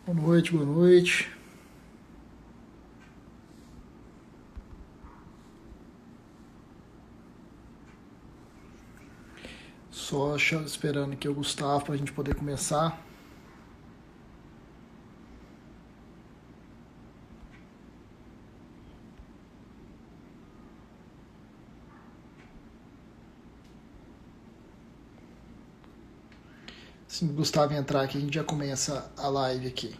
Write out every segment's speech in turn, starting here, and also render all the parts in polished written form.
Boa noite, boa noite. Só esperando aqui o Gustavo para a gente poder começar. Se o Gustavo entrar aqui, a gente já começa a live aqui.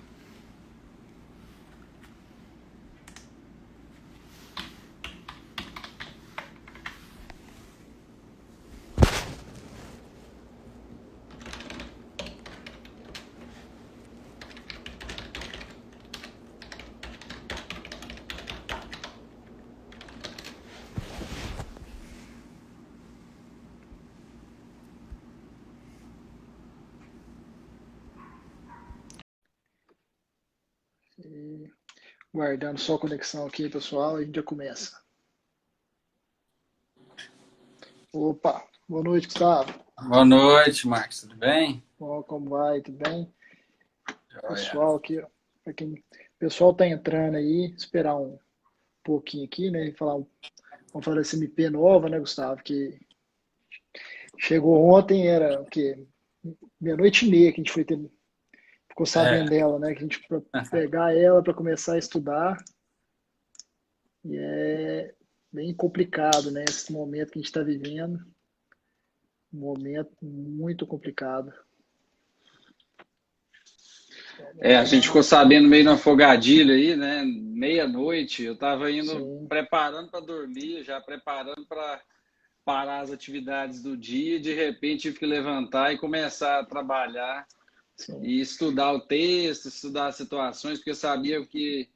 Guardando só a conexão aqui, pessoal, a gente já começa. Opa, boa noite, Gustavo. Boa noite, Marcos. Tudo bem? Bom, como vai? Tudo bem? Joia. Pessoal aqui, ó, o pessoal tá entrando aí, esperar um pouquinho aqui, né? Vamos falar dessa MP nova, né, Gustavo? Que chegou ontem, era o quê? Meia-noite e meia que a gente ficou sabendo É, dela, né? Que a gente pra pegar ela para começar a estudar e é bem complicado, né? Esse momento que a gente está vivendo, um momento muito complicado. Vamos a gente lá, ficou sabendo meio na fogadilha aí, né? Meia-noite, eu tava indo sim, preparando para dormir, já preparando para parar as atividades do dia, de repente tive que levantar e começar a trabalhar sim, e estudar o texto, estudar as situações, porque eu sabia que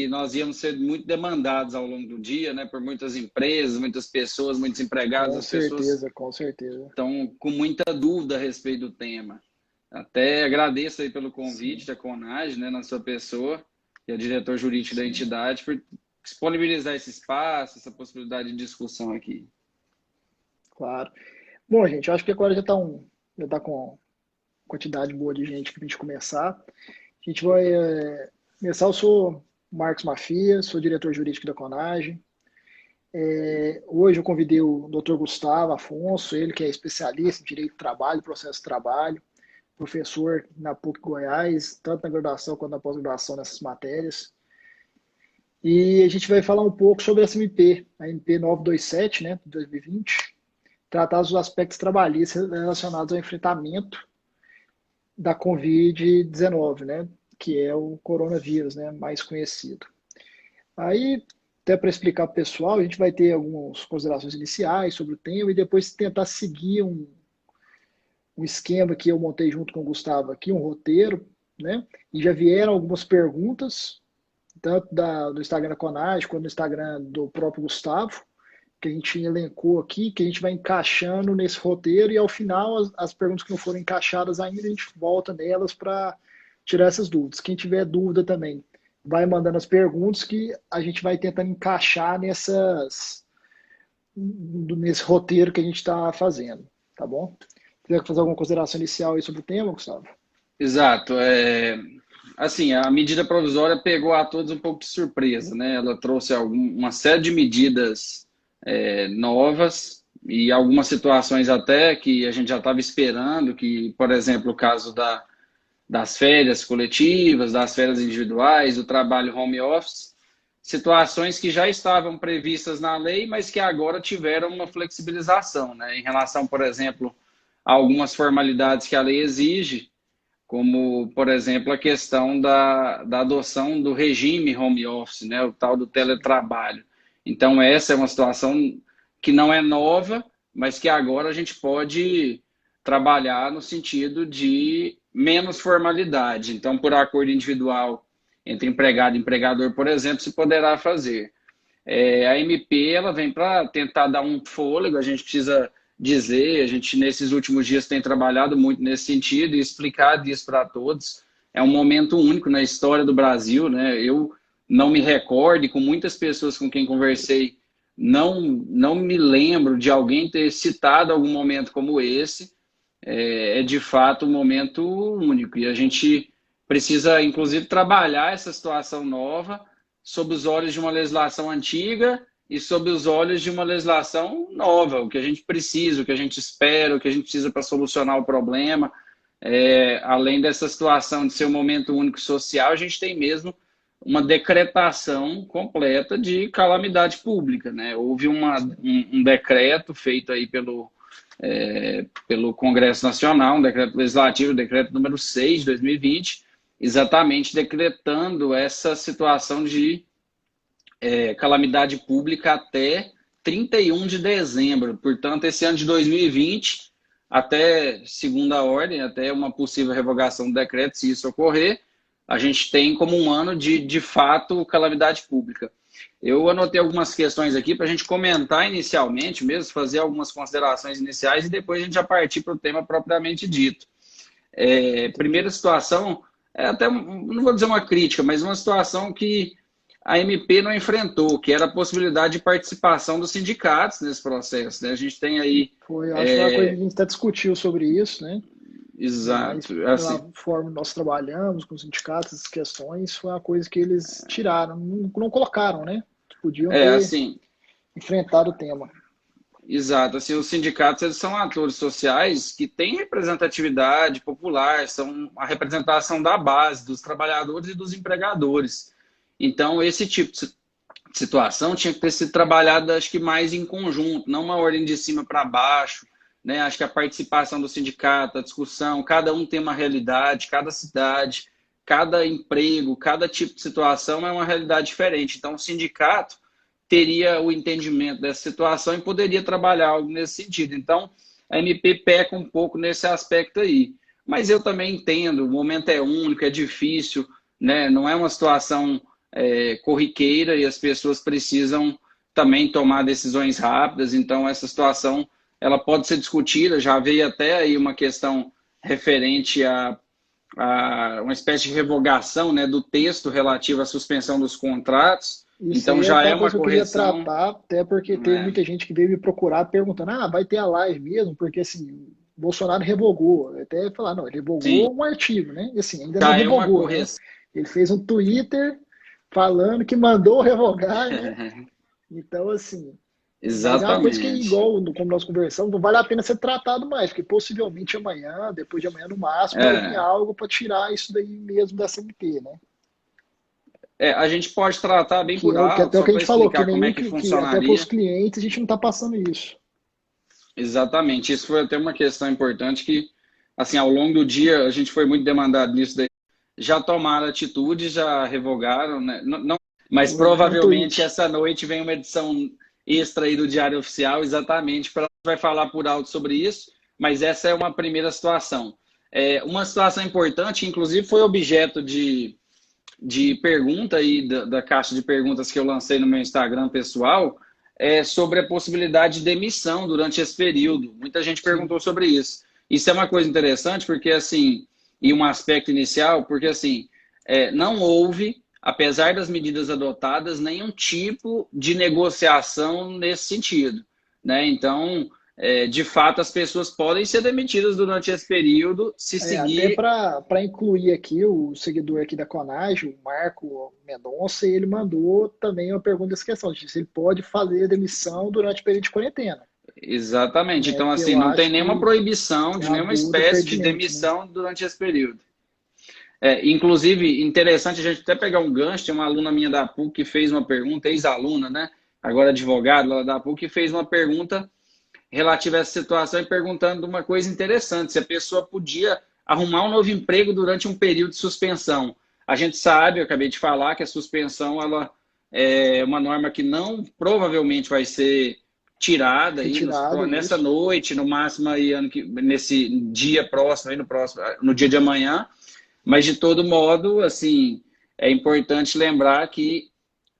nós íamos ser muito demandados ao longo do dia, né? Por muitas empresas, muitas pessoas, muitos empregados, as pessoas com certeza, estão com muita dúvida a respeito do tema. Até agradeço aí pelo convite sim, da CONAGE, né, na sua pessoa, que é diretor jurídico da sim, entidade, por disponibilizar esse espaço, essa possibilidade de discussão aqui. claro. Bom, gente, eu acho que agora já tá com quantidade boa de gente para a gente começar. A gente vai começar. Eu sou Marcos Mafia, sou diretor jurídico da Conage. Hoje eu convidei o Dr. Gustavo Afonso, ele que é especialista em direito do trabalho, processo de trabalho, professor na PUC Goiás, tanto na graduação quanto na pós-graduação nessas matérias. E a gente vai falar um pouco sobre essa MP, a MP 927, né, de 2020, tratar dos aspectos trabalhistas relacionados ao enfrentamento da Covid-19, né, que é o coronavírus, né, mais conhecido. Aí, até para explicar para o pessoal, a gente vai ter algumas considerações iniciais sobre o tema e depois tentar seguir um esquema que eu montei junto com o Gustavo aqui, um roteiro, né? E já vieram algumas perguntas, tanto do Instagram da Conage quanto do Instagram do próprio Gustavo, que a gente elencou aqui, que a gente vai encaixando nesse roteiro e ao final as perguntas que não foram encaixadas ainda, a gente volta nelas para tirar essas dúvidas. Quem tiver dúvida também, vai mandando as perguntas que a gente vai tentando encaixar nesse roteiro que a gente está fazendo, tá bom? Quer fazer alguma consideração inicial aí sobre o tema, Gustavo? Exato. Assim, a medida provisória pegou a todos um pouco de surpresa, né? Ela trouxe uma série de medidas novas e algumas situações até que a gente já estava esperando, que, por exemplo, o caso das férias coletivas, das férias individuais, do trabalho home office, situações que já estavam previstas na lei, mas que agora tiveram uma flexibilização, né? Em relação, por exemplo, a algumas formalidades que a lei exige, como, por exemplo, a questão da adoção do regime home office, né? O tal do Sim, teletrabalho. Então, essa é uma situação que não é nova, mas que agora a gente pode trabalhar no sentido de menos formalidade. Então, por acordo individual entre empregado e empregador, por exemplo, se poderá fazer. A MP ela vem para tentar dar um fôlego, a gente precisa dizer, a gente nesses últimos dias tem trabalhado muito nesse sentido e explicado isso para todos. É um momento único na história do Brasil, né? Eu não me recordo, e com muitas pessoas com quem conversei, não me lembro de alguém ter citado algum momento como esse. É de fato um momento único e a gente precisa, inclusive, trabalhar essa situação nova sob os olhos de uma legislação antiga e sob os olhos de uma legislação nova, o que a gente precisa, o que a gente espera, o que a gente precisa para solucionar o problema. Além dessa situação de ser um momento único social, a gente tem mesmo uma decretação completa de calamidade pública, né? Houve um decreto feito aí pelo Congresso Nacional, um decreto legislativo, o decreto número 6 de 2020, exatamente decretando essa situação de calamidade pública até 31 de dezembro. Portanto, esse ano de 2020, até segunda ordem, até uma possível revogação do decreto, se isso ocorrer, a gente tem como um ano de fato, calamidade pública. Eu anotei algumas questões aqui para a gente comentar inicialmente mesmo, fazer algumas considerações iniciais e depois a gente já partir para o tema propriamente dito. Primeira situação, até, não vou dizer uma crítica, mas uma situação que a MP não enfrentou, que era a possibilidade de participação dos sindicatos nesse processo, né? A gente tem aí... Acho que foi uma coisa que a gente até discutiu sobre isso, né? Exato. Mas, pela forma que nós trabalhamos com os sindicatos, essas questões, foi uma coisa que eles tiraram, não colocaram, né? Podiam ter assim, enfrentado o tema. Exato. Assim, os sindicatos, eles são atores sociais que têm representatividade popular, são a representação da base, dos trabalhadores e dos empregadores. Então, esse tipo de situação tinha que ter sido trabalhada, acho que mais em conjunto, não uma ordem de cima para baixo, né? Acho que a participação do sindicato, a discussão, cada um tem uma realidade, cada cidade, cada emprego, cada tipo de situação é uma realidade diferente. Então, o sindicato teria o entendimento dessa situação e poderia trabalhar algo nesse sentido. Então, a MP peca um pouco nesse aspecto aí. Mas eu também entendo, o momento é único, é difícil, né? Não é uma situação corriqueira e as pessoas precisam também tomar decisões rápidas. Então, essa situação ela pode ser discutida, já veio até aí uma questão referente a uma espécie de revogação, né, do texto relativo à suspensão dos contratos. Isso então já é uma coisa correção. Que eu queria tratar, até porque teve muita gente que veio me procurar perguntando, vai ter a live mesmo? Porque assim, o Bolsonaro revogou. Eu até falar, não, ele revogou Sim. Um artigo, né? E assim, ainda Já não é uma revogou, né? correção. Ele fez um Twitter falando que mandou revogar, né? Então, assim, Exatamente. mas é uma coisa que, igual como nós conversamos, não vale a pena ser tratado mais, porque possivelmente amanhã, depois de amanhã no máximo, vai vir algo para tirar isso daí mesmo da MP, né? A gente pode tratar bem por alto, que até o que a gente falou, que como é que funcionaria. até para os clientes a gente não está passando isso. Exatamente, isso foi até uma questão importante que, assim, ao longo do dia a gente foi muito demandado nisso daí. Já tomaram atitude, já revogaram, né? Não, mas provavelmente essa noite vem uma edição extra aí do Diário Oficial, exatamente, para vai falar por alto sobre isso, mas essa é uma primeira situação. Uma situação importante, inclusive foi objeto de pergunta aí da caixa de perguntas que eu lancei no meu Instagram pessoal, sobre a possibilidade de demissão durante esse período. Muita gente perguntou sobre isso. Isso é uma coisa interessante, porque assim, e um aspecto inicial, porque assim, não houve, apesar das medidas adotadas, nenhum tipo de negociação nesse sentido, né? Então, de fato, as pessoas podem ser demitidas durante esse período se seguir... Até para incluir aqui o seguidor aqui da Conage, o Marco Mendonça, ele mandou também uma pergunta dessa questão, se ele pode fazer demissão durante o período de quarentena. Exatamente. Então, assim, não tem nenhuma proibição de nenhuma espécie de demissão, né, durante esse período. Inclusive, interessante a gente até pegar um gancho, tem uma aluna minha da PUC que fez uma pergunta, ex-aluna, né? Agora advogada lá da PUC, que fez uma pergunta relativa a essa situação e perguntando uma coisa interessante, se a pessoa podia arrumar um novo emprego durante um período de suspensão. A gente sabe, eu acabei de falar, que a suspensão ela é uma norma que não provavelmente vai ser tirada aí nessa noite, no máximo aí, nesse dia próximo, aí no dia de amanhã. Mas, de todo modo, assim, é importante lembrar que,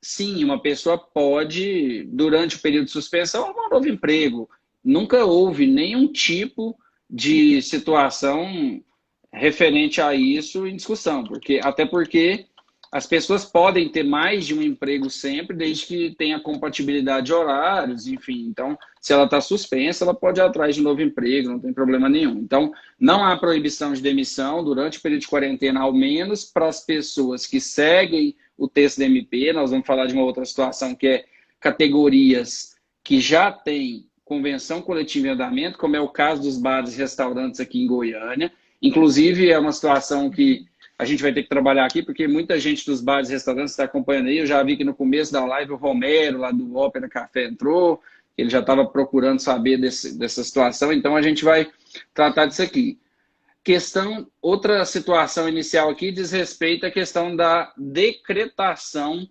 sim, uma pessoa pode, durante o período de suspensão, arrumar um novo emprego. Nunca houve nenhum tipo de situação referente a isso em discussão, até porque as pessoas podem ter mais de um emprego sempre, desde que tenha compatibilidade de horários, enfim. Então, se ela está suspensa, ela pode ir atrás de novo emprego, não tem problema nenhum. Então, não há proibição de demissão durante o período de quarentena, ao menos para as pessoas que seguem o texto da MP. Nós vamos falar de uma outra situação que é categorias que já têm convenção coletiva em andamento, como é o caso dos bares e restaurantes aqui em Goiânia. Inclusive, é uma situação que a gente vai ter que trabalhar aqui, porque muita gente dos bares e restaurantes está acompanhando aí. Eu já vi que no começo da live o Romero, lá do Ópera Café, entrou. Ele já estava procurando saber dessa situação. Então, a gente vai tratar disso aqui. Outra situação inicial aqui diz respeito à questão da decretação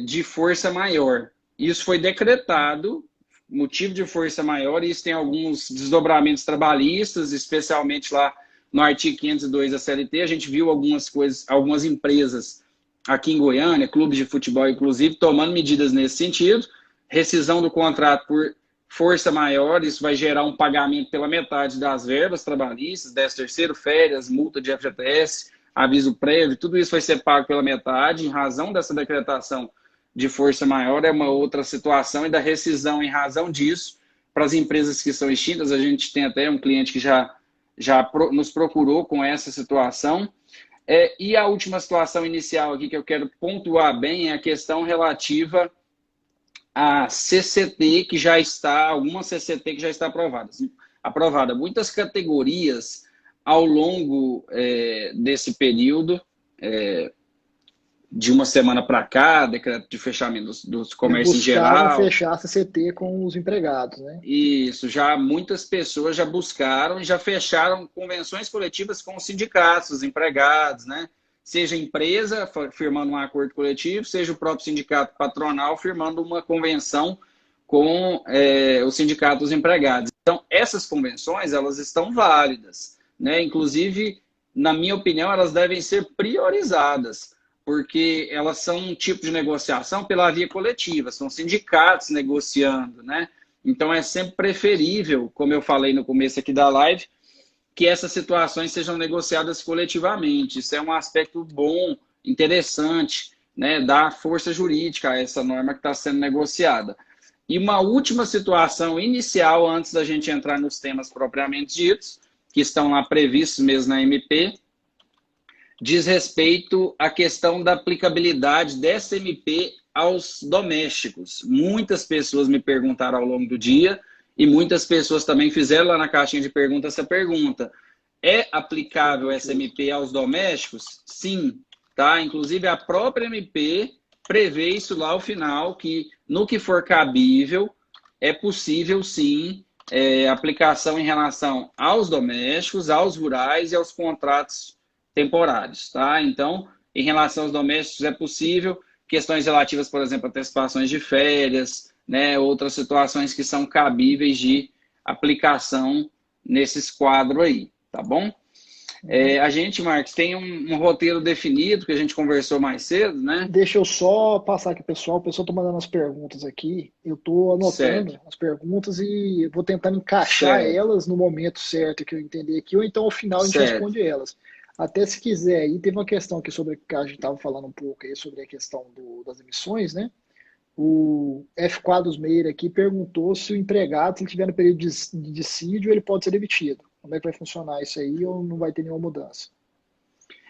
de força maior. Isso foi decretado, motivo de força maior, e isso tem alguns desdobramentos trabalhistas, especialmente lá no artigo 502 da CLT. A gente viu algumas empresas aqui em Goiânia, clubes de futebol inclusive, tomando medidas nesse sentido, rescisão do contrato por força maior, isso vai gerar um pagamento pela metade das verbas trabalhistas, 13º, férias, multa de FGTS, aviso prévio, tudo isso vai ser pago pela metade, em razão dessa decretação de força maior. É uma outra situação, e da rescisão em razão disso, para as empresas que são extintas. A gente tem até um cliente que já nos procurou com essa situação. E a última situação inicial aqui que eu quero pontuar bem é a questão relativa à CCT, alguma CCT que já está aprovada. Muitas categorias ao longo desse período, de uma semana para cá, decreto de fechamento dos comércios em geral. Fechar a CCT com os empregados, né? Isso, muitas pessoas já buscaram e já fecharam convenções coletivas com os sindicatos, os empregados, né? Seja a empresa firmando um acordo coletivo, seja o próprio sindicato patronal firmando uma convenção com o sindicato dos empregados. Então, essas convenções, elas estão válidas, né? Inclusive, na minha opinião, elas devem ser priorizadas, porque elas são um tipo de negociação pela via coletiva, são sindicatos negociando, né? Então, é sempre preferível, como eu falei no começo aqui da live, que essas situações sejam negociadas coletivamente. Isso é um aspecto bom, interessante, né? Dá força jurídica a essa norma que está sendo negociada. E uma última situação inicial, antes da gente entrar nos temas propriamente ditos, que estão lá previstos mesmo na MP, diz respeito à questão da aplicabilidade dessa MP aos domésticos. Muitas pessoas me perguntaram ao longo do dia, e muitas pessoas também fizeram lá na caixinha de perguntas essa pergunta. É aplicável essa MP aos domésticos? Sim, tá? Inclusive a própria MP prevê isso lá ao final, que no que for cabível, é possível sim aplicação em relação aos domésticos, aos rurais e aos contratos temporários, tá? Então, em relação aos domésticos é possível, questões relativas, por exemplo, a antecipações de férias, né, outras situações que são cabíveis de aplicação nesses quadros aí, tá bom? A gente, Marcos, tem um roteiro definido que a gente conversou mais cedo, né? Deixa eu só passar aqui, pessoal. O pessoal está mandando as perguntas aqui. Eu estou anotando as perguntas e vou tentando encaixar elas no momento certo que eu entender aqui, ou então ao final a gente responde elas. Até se quiser, aí teve uma questão aqui sobre que a gente estava falando um pouco aí sobre a questão das emissões, né? O F. Quadros Meira aqui perguntou se o empregado, se ele tiver no período de dissídio, ele pode ser demitido. Como é que vai funcionar isso aí, ou não vai ter nenhuma mudança?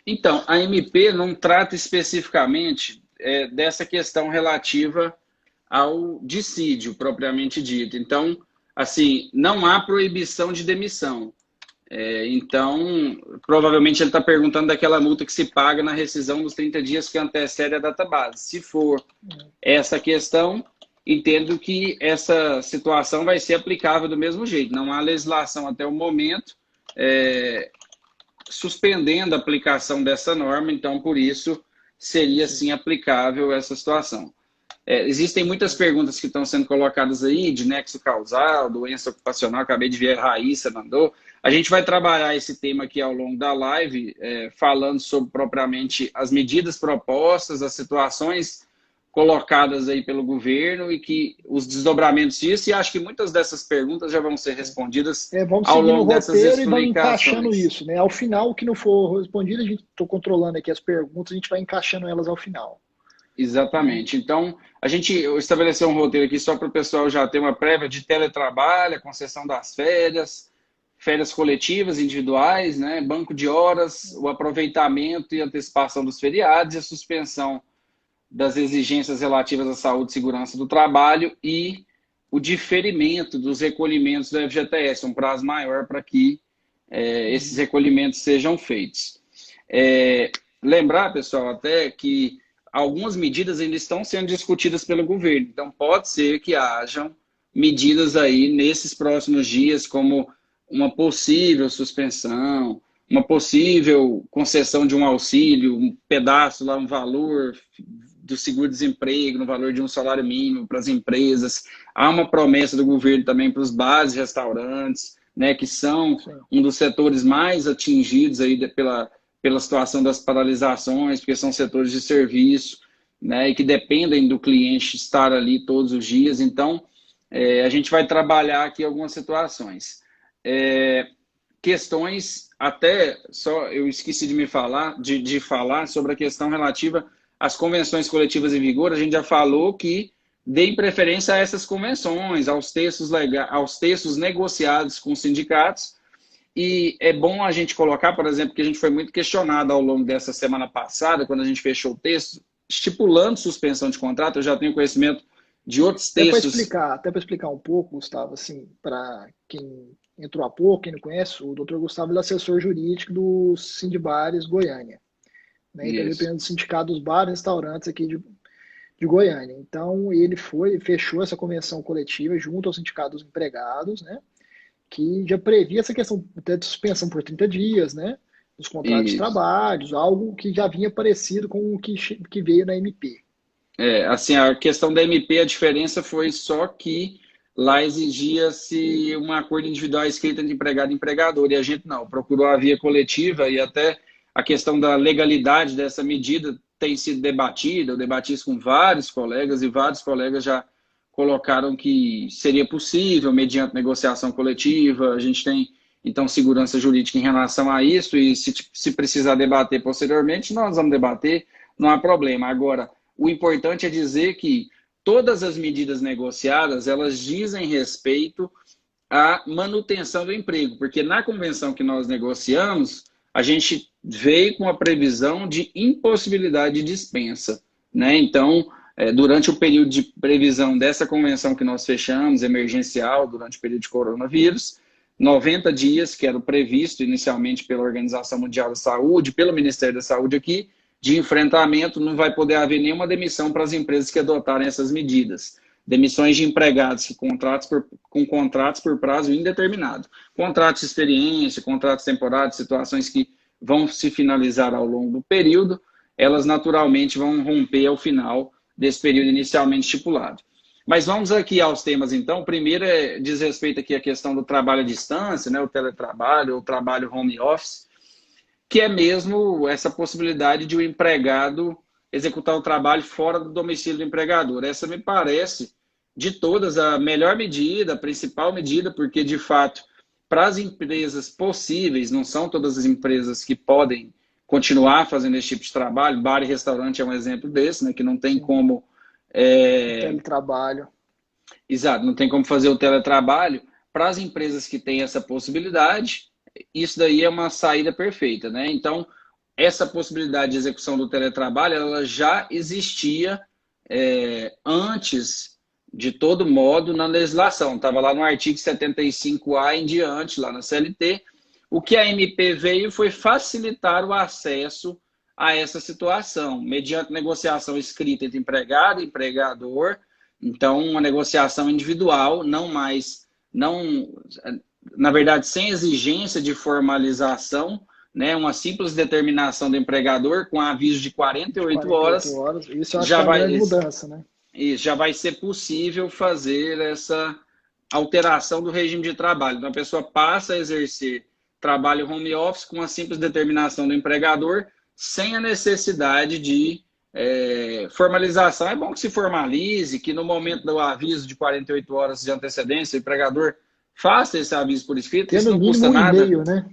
Então, a MP não trata especificamente dessa questão relativa ao dissídio, propriamente dito. Então, assim, não há proibição de demissão. Então, provavelmente ele está perguntando daquela multa que se paga na rescisão dos 30 dias que antecede a data base. Se for essa questão, entendo que essa situação vai ser aplicável do mesmo jeito. Não há legislação até o momento suspendendo a aplicação dessa norma, então, por isso, seria, sim, aplicável essa situação. Existem muitas perguntas que estão sendo colocadas aí, de nexo causal, doença ocupacional, acabei de ver a Raíssa mandou. A gente vai trabalhar esse tema aqui ao longo da live, falando sobre propriamente as medidas propostas, as situações colocadas aí pelo governo e que os desdobramentos disso, e acho que muitas dessas perguntas já vão ser respondidas Vamos ao seguindo o longo dessas roteiro e vamos encaixando explicações. isso, né? Ao final, o que não for respondido, a gente estou controlando aqui as perguntas, a gente vai encaixando elas ao final. Né? Exatamente. Então, a gente estabeleceu um roteiro aqui só para o pessoal já ter uma prévia de teletrabalho, a concessão das férias, férias coletivas, individuais, né? Banco de horas, o aproveitamento e antecipação dos feriados e a suspensão das exigências relativas à saúde e segurança do trabalho e o diferimento dos recolhimentos do FGTS, um prazo maior para que esses recolhimentos sejam feitos. Lembrar, pessoal, até que algumas medidas ainda estão sendo discutidas pelo governo, então pode ser que hajam medidas aí nesses próximos dias, como uma possível suspensão, uma possível concessão de um auxílio, um pedaço lá, um valor do seguro-desemprego, no valor de um salário mínimo para as empresas. Há uma promessa do governo também para os bares e restaurantes, né, que são um dos setores mais atingidos aí pela situação das paralisações, porque são setores de serviço, né, e que dependem do cliente estar ali todos os dias. Então, a gente vai trabalhar aqui algumas situações. Questões, até só eu esqueci de de falar sobre a questão relativa às convenções coletivas em vigor. A gente já falou que deem preferência a essas convenções, aos textos negociados com os sindicatos. E é bom a gente colocar, por exemplo, que a gente foi muito questionado ao longo dessa semana passada, quando a gente fechou o texto, estipulando suspensão de contrato. Eu já tenho conhecimento de outros textos. Até para explicar um pouco, Gustavo, assim, para quem entrou há pouco, quem não conhece, o Dr. Gustavo é assessor jurídico do Sindibares Goiânia. Né? Então, ele depende do Sindicato dos Bares e Restaurantes aqui de Goiânia. Então, ele fechou essa convenção coletiva junto ao Sindicato dos Empregados, né? Que já previa essa questão até de suspensão por 30 dias, né? Dos contratos de trabalho, algo que já vinha parecido com o que veio na MP. Assim, a questão da MP, a diferença foi só que lá exigia-se um acordo individual escrito entre empregado e empregador, e a gente não, procurou a via coletiva, e até a questão da legalidade dessa medida tem sido debatida. Eu debati isso com vários colegas, e vários colegas já colocaram que seria possível, mediante negociação coletiva. A gente tem, então, segurança jurídica em relação a isso, e se precisar debater posteriormente, nós vamos debater, não há problema. Agora, o importante é dizer que todas as medidas negociadas, elas dizem respeito à manutenção do emprego, porque na convenção que nós negociamos, a gente veio com a previsão de impossibilidade de dispensa, né? Então, durante o período de previsão dessa convenção que nós fechamos, emergencial, durante o período de coronavírus, 90 dias, que era o previsto inicialmente pela Organização Mundial da Saúde, pelo Ministério da Saúde aqui, de enfrentamento, não vai poder haver nenhuma demissão para as empresas que adotarem essas medidas. Demissões de empregados com contratos por prazo indeterminado. Contratos de experiência, contratos temporários, situações que vão se finalizar ao longo do período, elas naturalmente vão romper ao final desse período inicialmente estipulado. Mas vamos aqui aos temas, então. O primeiro diz respeito aqui à questão do trabalho à distância, né, o teletrabalho, o trabalho home office, que é mesmo essa possibilidade de o empregado executar o trabalho fora do domicílio do empregador. Essa me parece, de todas, a melhor medida, a principal medida, porque, de fato, para as empresas possíveis, não são todas as empresas que podem continuar fazendo esse tipo de trabalho. Bar e restaurante é um exemplo desse, né, que não tem como... teletrabalho. Exato, não tem como fazer o teletrabalho. Para as empresas que têm essa possibilidade, isso daí é uma saída perfeita, né? Então, essa possibilidade de execução do teletrabalho, ela já existia antes, de todo modo, na legislação. Estava lá no artigo 75A em diante, lá na CLT. O que a MP veio foi facilitar o acesso a essa situação, mediante negociação escrita entre empregado e empregador. Então, uma negociação individual, na verdade, sem exigência de formalização, né, uma simples determinação do empregador com aviso de 48 horas. Isso eu acho que é uma grande mudança, né? Isso, já vai ser possível fazer essa alteração do regime de trabalho. Então, a pessoa passa a exercer trabalho home office com a simples determinação do empregador, sem a necessidade de Formalização é bom que se formalize, que no momento do aviso de 48 horas de antecedência, o empregador faça esse aviso por escrito, Ter isso no não mínimo custa um nada. e-mail, né?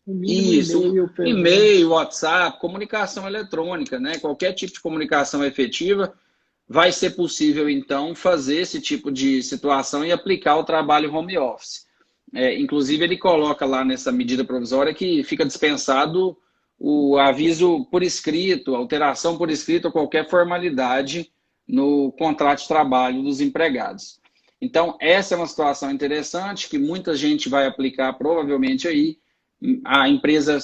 No mínimo um Isso, e-mail, pelo e-mail, menos. WhatsApp, comunicação eletrônica, né? Qualquer tipo de comunicação efetiva vai ser possível, então, fazer esse tipo de situação e aplicar o trabalho home office. Inclusive, ele coloca lá nessa medida provisória que fica dispensado o aviso por escrito, alteração por escrito ou qualquer formalidade no contrato de trabalho dos empregados. Então, essa é uma situação interessante que muita gente vai aplicar provavelmente aí. A empresa,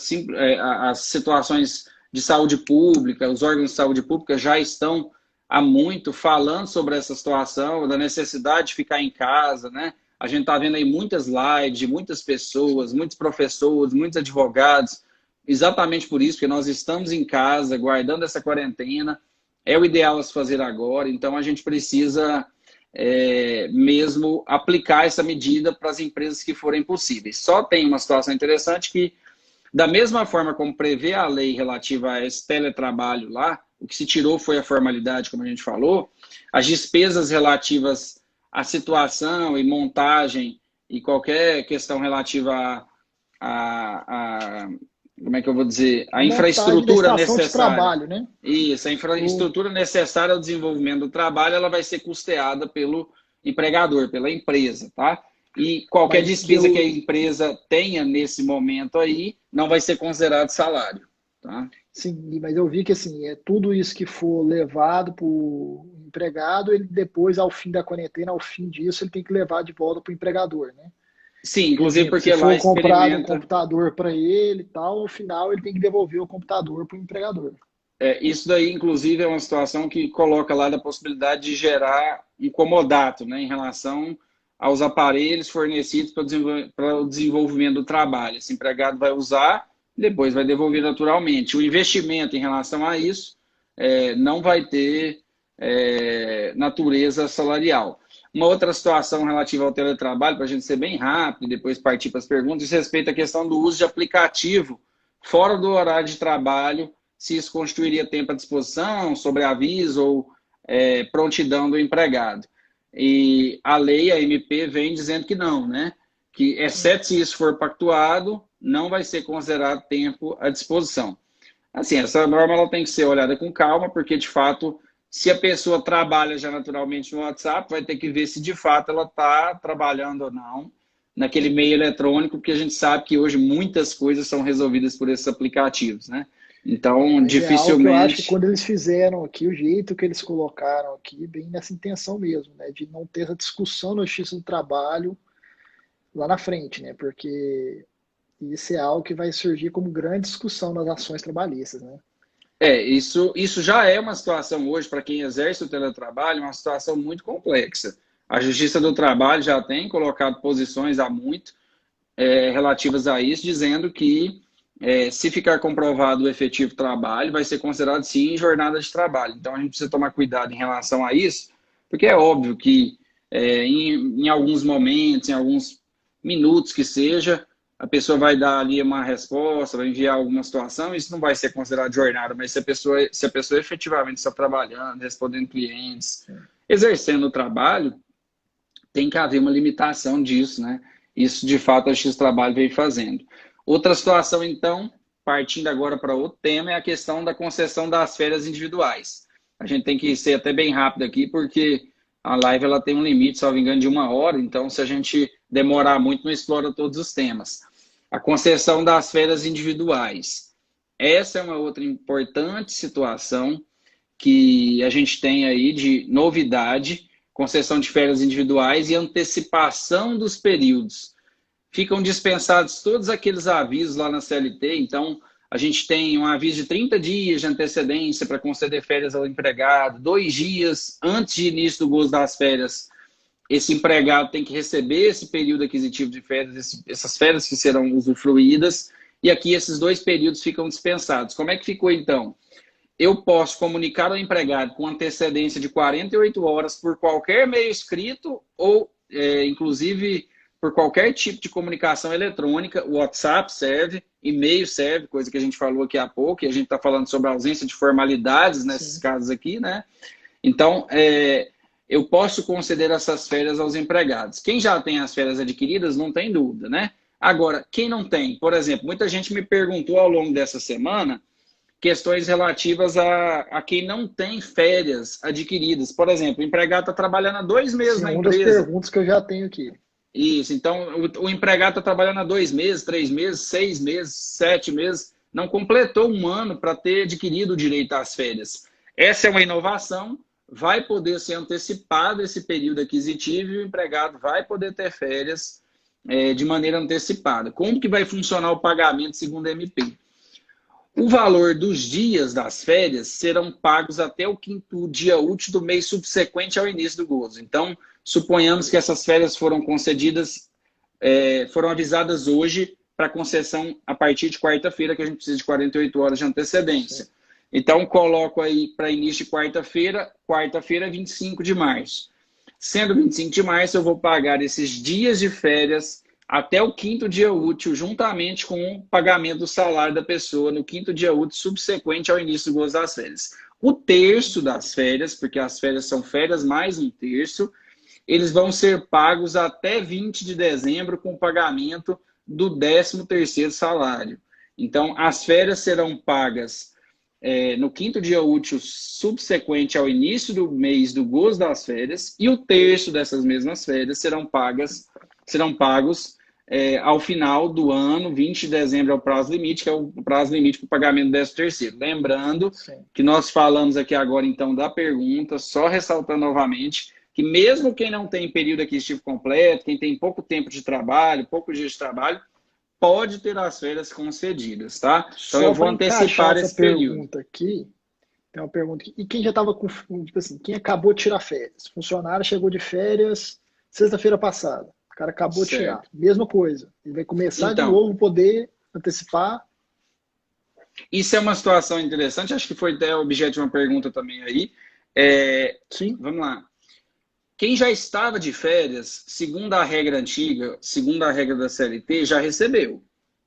as situações de saúde pública, os órgãos de saúde pública já estão há muito falando sobre essa situação, da necessidade de ficar em casa, né? A gente está vendo aí muitas lives de muitas pessoas, muitos professores, muitos advogados, exatamente por isso, porque nós estamos em casa, guardando essa quarentena, é o ideal a se fazer agora, então a gente precisa mesmo aplicar essa medida para as empresas que forem possíveis. Só tem uma situação interessante que, da mesma forma como prevê a lei relativa a esse teletrabalho lá, o que se tirou foi a formalidade, como a gente falou, as despesas relativas à situação e montagem e qualquer questão relativa a como é que eu vou dizer, a A montagem da infraestrutura estação de necessária. trabalho, né? Isso, a infraestrutura necessária ao desenvolvimento do trabalho, ela vai ser custeada pelo empregador, pela empresa, tá? E qualquer Mas despesa que a eu, empresa tenha nesse momento aí, não vai ser considerado salário, tá? sim, mas eu vi que assim, tudo isso que for levado para o empregado, ele depois, ao fim da quarentena, ao fim disso, ele tem que levar de volta para o empregador, né? Sim, inclusive Exemplo, se porque lá for comprado um experimenta. computador para ele e tal, no final ele tem que devolver o computador para o empregador. Isso daí, inclusive, é uma situação que coloca lá da possibilidade de gerar incomodato, né, em relação aos aparelhos fornecidos para o desenvolvimento do trabalho. Esse empregado vai usar, depois vai devolver naturalmente. O investimento em relação a isso não vai ter natureza salarial. Uma outra situação relativa ao teletrabalho, para a gente ser bem rápido e depois partir para as perguntas, diz respeito à questão do uso de aplicativo fora do horário de trabalho, se isso constituiria tempo à disposição, sobre aviso ou prontidão do empregado. E a lei, a MP, vem dizendo que não, né? Que, exceto se isso for pactuado, não vai ser considerado tempo à disposição. Assim, essa norma ela tem que ser olhada com calma, porque, de fato, se a pessoa trabalha já naturalmente no WhatsApp, vai ter que ver se, de fato, ela está trabalhando ou não naquele meio eletrônico, porque a gente sabe que hoje muitas coisas são resolvidas por esses aplicativos, né? Então, Mas é algo que eu acho que dificilmente. quando eles fizeram aqui, o jeito que eles colocaram aqui, bem nessa intenção mesmo, né? De não ter essa discussão na justiça do trabalho lá na frente, né? Porque isso é algo que vai surgir como grande discussão nas ações trabalhistas, né? Isso já é uma situação hoje, para quem exerce o teletrabalho, uma situação muito complexa. A Justiça do Trabalho já tem colocado posições há muito relativas a isso, dizendo que se ficar comprovado o efetivo trabalho, vai ser considerado sim jornada de trabalho. Então a gente precisa tomar cuidado em relação a isso, porque é óbvio que em alguns momentos, em alguns minutos que seja, a pessoa vai dar ali uma resposta, vai enviar alguma situação, isso não vai ser considerado jornada, mas se a pessoa efetivamente está trabalhando, respondendo clientes, exercendo o trabalho, tem que haver uma limitação disso, né? Isso, de fato, a X Trabalho vem fazendo. Outra situação, então, partindo agora para outro tema, é a questão da concessão das férias individuais. A gente tem que ser até bem rápido aqui, porque a live ela tem um limite, salvo engano, de 1 hora, então se a gente demorar muito, não explora todos os temas. A concessão das férias individuais. Essa é uma outra importante situação que a gente tem aí de novidade, concessão de férias individuais e antecipação dos períodos. Ficam dispensados todos aqueles avisos lá na CLT, então a gente tem um aviso de 30 dias de antecedência para conceder férias ao empregado, 2 dias antes de início do gozo das férias, esse empregado tem que receber esse período aquisitivo de férias, essas férias que serão usufruídas, e aqui esses 2 períodos ficam dispensados. Como é que ficou então? Eu posso comunicar ao empregado com antecedência de 48 horas por qualquer meio escrito ou, inclusive, por qualquer tipo de comunicação eletrônica. O WhatsApp serve, e-mail serve, coisa que a gente falou aqui há pouco, e a gente está falando sobre a ausência de formalidades nesses casos aqui, né? Então, eu posso conceder essas férias aos empregados. Quem já tem as férias adquiridas, não tem dúvida, né? Agora, quem não tem, por exemplo, muita gente me perguntou ao longo dessa semana questões relativas a quem não tem férias adquiridas. Por exemplo, o empregado está trabalhando há 2 meses Sim, na uma das empresa. perguntas que eu já tenho aqui. Isso, então o empregado está trabalhando há 2 meses, 3 meses, 6 meses, 7 meses, não completou um ano para ter adquirido o direito às férias. Essa é uma inovação, vai poder ser antecipado esse período aquisitivo e o empregado vai poder ter férias de maneira antecipada. Como que vai funcionar o pagamento segundo a MP? O valor dos dias das férias serão pagos até o 5º dia útil do mês subsequente ao início do gozo. Então, suponhamos que essas férias foram concedidas, foram avisadas hoje para concessão a partir de quarta-feira, que a gente precisa de 48 horas de antecedência. Então, coloco aí para início de quarta-feira, 25 de março. Sendo 25 de março, eu vou pagar esses dias de férias até o 5º dia útil, juntamente com o pagamento do salário da pessoa no 5º dia útil subsequente ao início do gozo das férias. O terço das férias, porque as férias são férias mais um terço, eles vão ser pagos até 20 de dezembro com o pagamento do 13º salário. Então, as férias serão pagas no 5º dia útil subsequente ao início do mês do gozo das férias e o terço dessas mesmas férias serão pagos ao final do ano. 20 de dezembro é o prazo limite, que é o prazo limite para o pagamento do 13º. Lembrando que nós falamos aqui agora, então, da pergunta, só ressaltando novamente, que mesmo quem não tem período aquisitivo completo, quem tem pouco tempo de trabalho, poucos dias de trabalho, pode ter as férias concedidas, tá? Então, eu vou antecipar esse período. Aqui, tem uma pergunta aqui. E quem já estava com, tipo assim, quem acabou de tirar férias? Funcionário chegou de férias sexta-feira passada. O cara acabou de tirar. Mesma coisa. Ele vai começar de novo, poder antecipar. Isso é uma situação interessante. Acho que foi até objeto de uma pergunta também aí. Sim. Vamos lá. Quem já estava de férias, segundo a regra antiga, segundo a regra da CLT, já recebeu.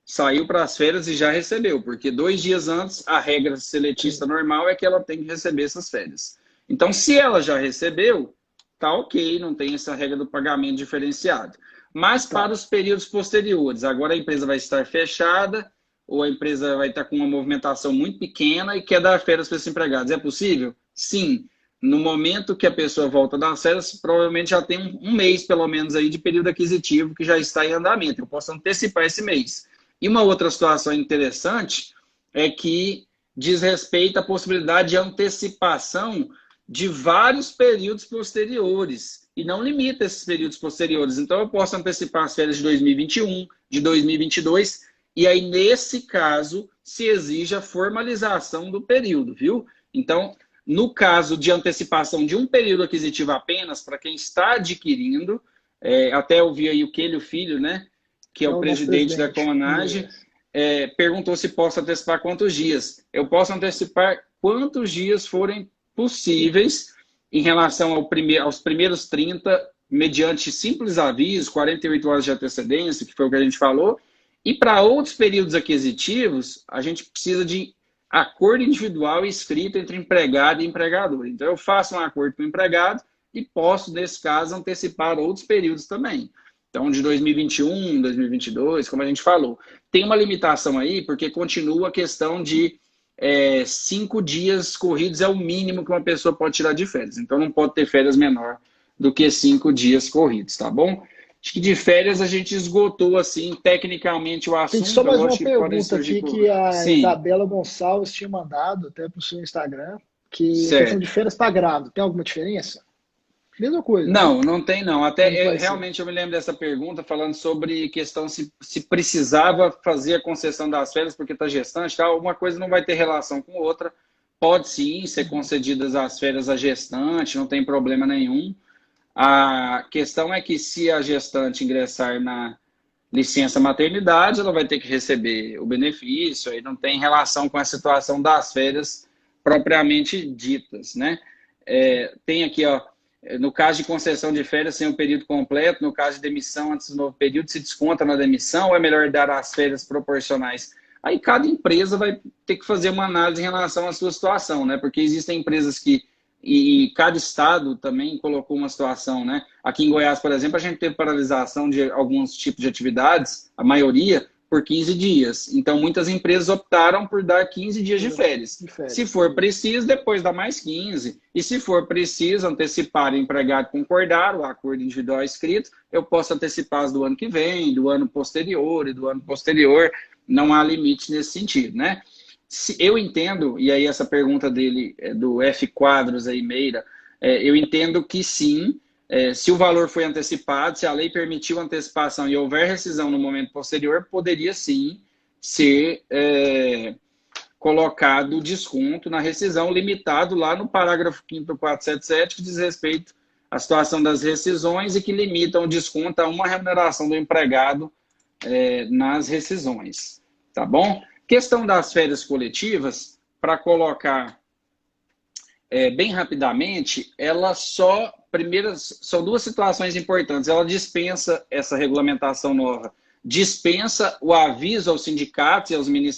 Saiu para as férias e já recebeu. Porque 2 dias antes, a regra seletista normal é que ela tem que receber essas férias. Então, se ela já recebeu, tá ok, não tem essa regra do pagamento diferenciado. Mas para os períodos posteriores, agora a empresa vai estar fechada ou a empresa vai estar com uma movimentação muito pequena e quer dar férias para esses empregados. É possível? Sim. No momento que a pessoa volta das férias, provavelmente já tem um mês, pelo menos, aí de período aquisitivo que já está em andamento. Eu posso antecipar esse mês. E uma outra situação interessante é que diz respeito à possibilidade de antecipação de vários períodos posteriores e não limita esses períodos posteriores. Então, eu posso antecipar as férias de 2021, de 2022, e aí, nesse caso, se exige a formalização do período, viu? Então, no caso de antecipação de um período aquisitivo apenas, para quem está adquirindo, até eu vi aí o Kelly Filho, né, que é o presidente da Comunage, perguntou se posso antecipar quantos dias. Eu posso antecipar quantos dias forem possíveis em relação aos primeiros 30, mediante simples aviso, 48 horas de antecedência, que foi o que a gente falou. E para outros períodos aquisitivos, a gente precisa de acordo individual e escrito entre empregado e empregador. Então, eu faço um acordo com o empregado e posso, nesse caso, antecipar outros períodos também. Então, de 2021, 2022, como a gente falou. Tem uma limitação aí, porque continua a questão de 5 dias corridos é o mínimo que uma pessoa pode tirar de férias. Então, não pode ter férias menor do que 5 dias corridos, tá bom? Acho que de férias a gente esgotou, assim, tecnicamente o assunto. Tem só mais uma pergunta aqui que a Isabela Gonçalves tinha mandado até para o seu Instagram, que a questão de férias para grávido. Tem alguma diferença? Mesma coisa. Não, não tem não. Até realmente eu me lembro dessa pergunta falando sobre questão se precisava fazer a concessão das férias porque está gestante, tá? Uma coisa não vai ter relação com outra. Pode sim ser concedidas as férias à gestante, não tem problema nenhum. A questão é que se a gestante ingressar na licença maternidade, ela vai ter que receber o benefício, aí não tem relação com a situação das férias propriamente ditas, né? Tem aqui, ó, no caso de concessão de férias sem o período completo, no caso de demissão antes do novo período, se desconta na demissão, ou é melhor dar as férias proporcionais? Aí cada empresa vai ter que fazer uma análise em relação à sua situação, né? Porque existem empresas que, e cada estado também colocou uma situação, né? Aqui em Goiás, por exemplo, a gente teve paralisação de alguns tipos de atividades, a maioria, por 15 dias. Então, muitas empresas optaram por dar 15 dias de férias. Se for preciso, depois dá mais 15. E se for preciso antecipar o empregado concordar, o acordo individual escrito, eu posso antecipar as do ano que vem, do ano posterior e do ano posterior. Não há limite nesse sentido, né? Eu entendo, e aí essa pergunta dele, do F Quadros aí, Meira, eu entendo que sim, se o valor foi antecipado, se a lei permitiu antecipação e houver rescisão no momento posterior, poderia sim ser colocado desconto na rescisão, limitado lá no parágrafo 5º do 477, que diz respeito à situação das rescisões e que limitam o desconto a uma remuneração do empregado nas rescisões. Tá bom? Questão das férias coletivas, para colocar bem rapidamente, são duas situações importantes. Ela dispensa essa regulamentação nova, dispensa o aviso aos sindicatos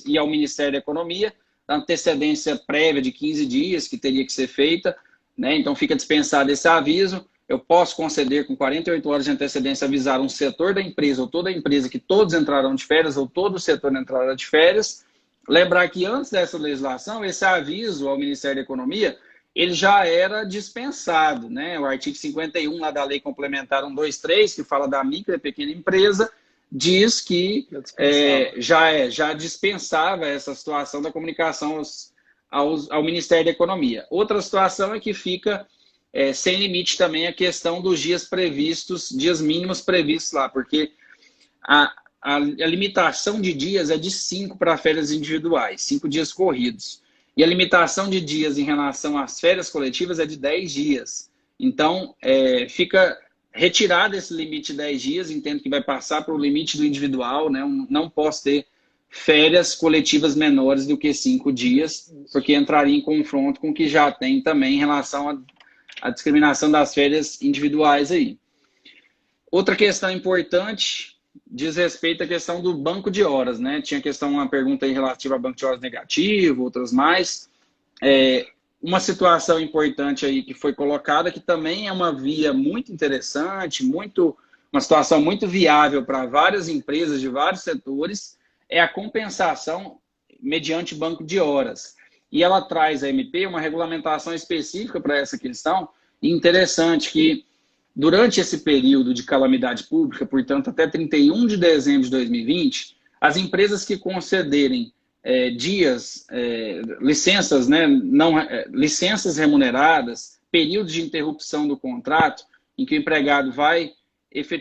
e ao Ministério da Economia, da antecedência prévia de 15 dias, que teria que ser feita, né? Então fica dispensado esse aviso. Eu posso conceder com 48 horas de antecedência, avisar um setor da empresa ou toda a empresa que todos entrarão de férias ou todo o setor entrará de férias. Lembrar que antes dessa legislação, esse aviso ao Ministério da Economia, ele já era dispensado, né? O artigo 51 lá da Lei Complementar 123, que fala da micro e pequena empresa, diz que já dispensava essa situação da comunicação ao Ministério da Economia. Outra situação é que fica sem limite também a questão dos dias previstos, dias mínimos previstos lá, porque a limitação de dias é de 5 para férias individuais, 5 dias corridos. E a limitação de dias em relação às férias coletivas é de 10 dias. Então, fica retirado esse limite de 10 dias, entendo que vai passar para o limite do individual, né? Não posso ter férias coletivas menores do que 5 dias, porque entraria em confronto com o que já tem também em relação à discriminação das férias individuais aí. Outra questão importante diz respeito à questão do banco de horas, né? Tinha uma pergunta aí relativa ao banco de horas negativo, outras mais. Uma situação importante aí que foi colocada, que também é uma via muito interessante, uma situação muito viável para várias empresas de vários setores, é a compensação mediante banco de horas. E ela traz a MP uma regulamentação específica para essa questão, e interessante que durante esse período de calamidade pública, portanto, até 31 de dezembro de 2020, as empresas que concederem licenças, né, licenças remuneradas, períodos de interrupção do contrato, em que o empregado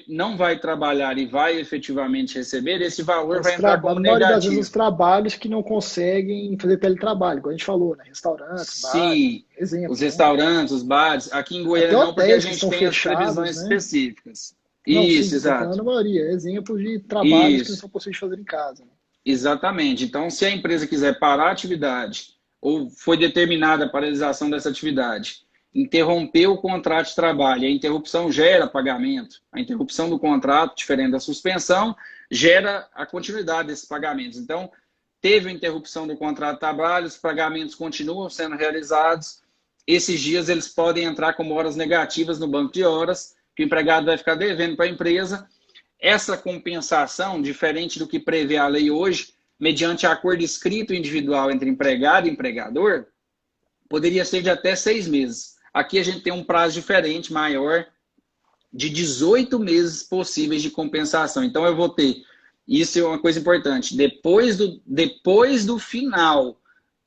não vai trabalhar e vai efetivamente receber, esse valor vai entrar como negativo. Na maioria das vezes, os trabalhos que não conseguem fazer teletrabalho, como a gente falou, né? Restaurantes, bares, exemplo, os restaurantes, os bares. Aqui em Goiânia não, porque a gente tem as previsões específicas. Não, isso, sim, exato. Na maioria, exemplos de trabalhos que não são possíveis de fazer em casa. Né? Exatamente. Então, se a empresa quiser parar a atividade, ou foi determinada a paralisação dessa atividade, interromper o contrato de trabalho, a interrupção gera pagamento. A interrupção do contrato, diferente da suspensão, gera a continuidade desses pagamentos. Então, teve a interrupção do contrato de trabalho, os pagamentos continuam sendo realizados. Esses dias eles podem entrar como horas negativas no banco de horas, que o empregado vai ficar devendo para a empresa. Essa compensação, diferente do que prevê a lei hoje, mediante acordo escrito individual entre empregado e empregador, poderia ser de até 6 meses. Aqui a gente tem um prazo diferente, maior, de 18 meses possíveis de compensação. Então eu vou ter, isso é uma coisa importante, depois do final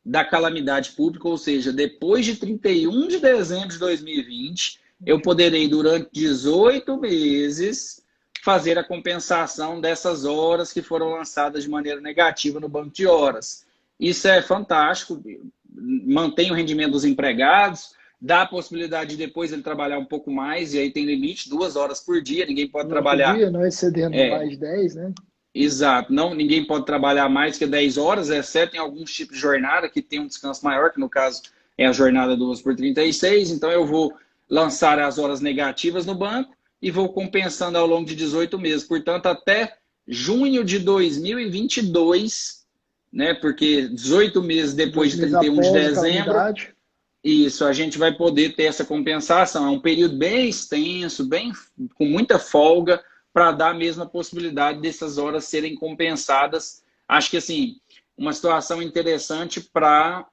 da calamidade pública, ou seja, depois de 31 de dezembro de 2020, eu poderei, durante 18 meses, fazer a compensação dessas horas que foram lançadas de maneira negativa no banco de horas. Isso é fantástico, mantém o rendimento dos empregados, dá a possibilidade de depois ele trabalhar um pouco mais, e aí tem limite, 2 horas por dia, ninguém pode trabalhar... Por dia, não excedendo mais de 10, né? Exato, ninguém pode trabalhar mais que 10 horas, exceto em alguns tipos de jornada que tem um descanso maior, que no caso é a jornada 2 por 36, então eu vou lançar as horas negativas no banco e vou compensando ao longo de 18 meses. Portanto, até junho de 2022, né? Porque 18 meses depois 18 de meses 31 de após a dezembro, calamidade. isso, a gente vai poder ter essa compensação. É um período bem extenso, bem com muita folga, para dar a mesma possibilidade dessas horas serem compensadas. Acho que, assim, uma situação interessante para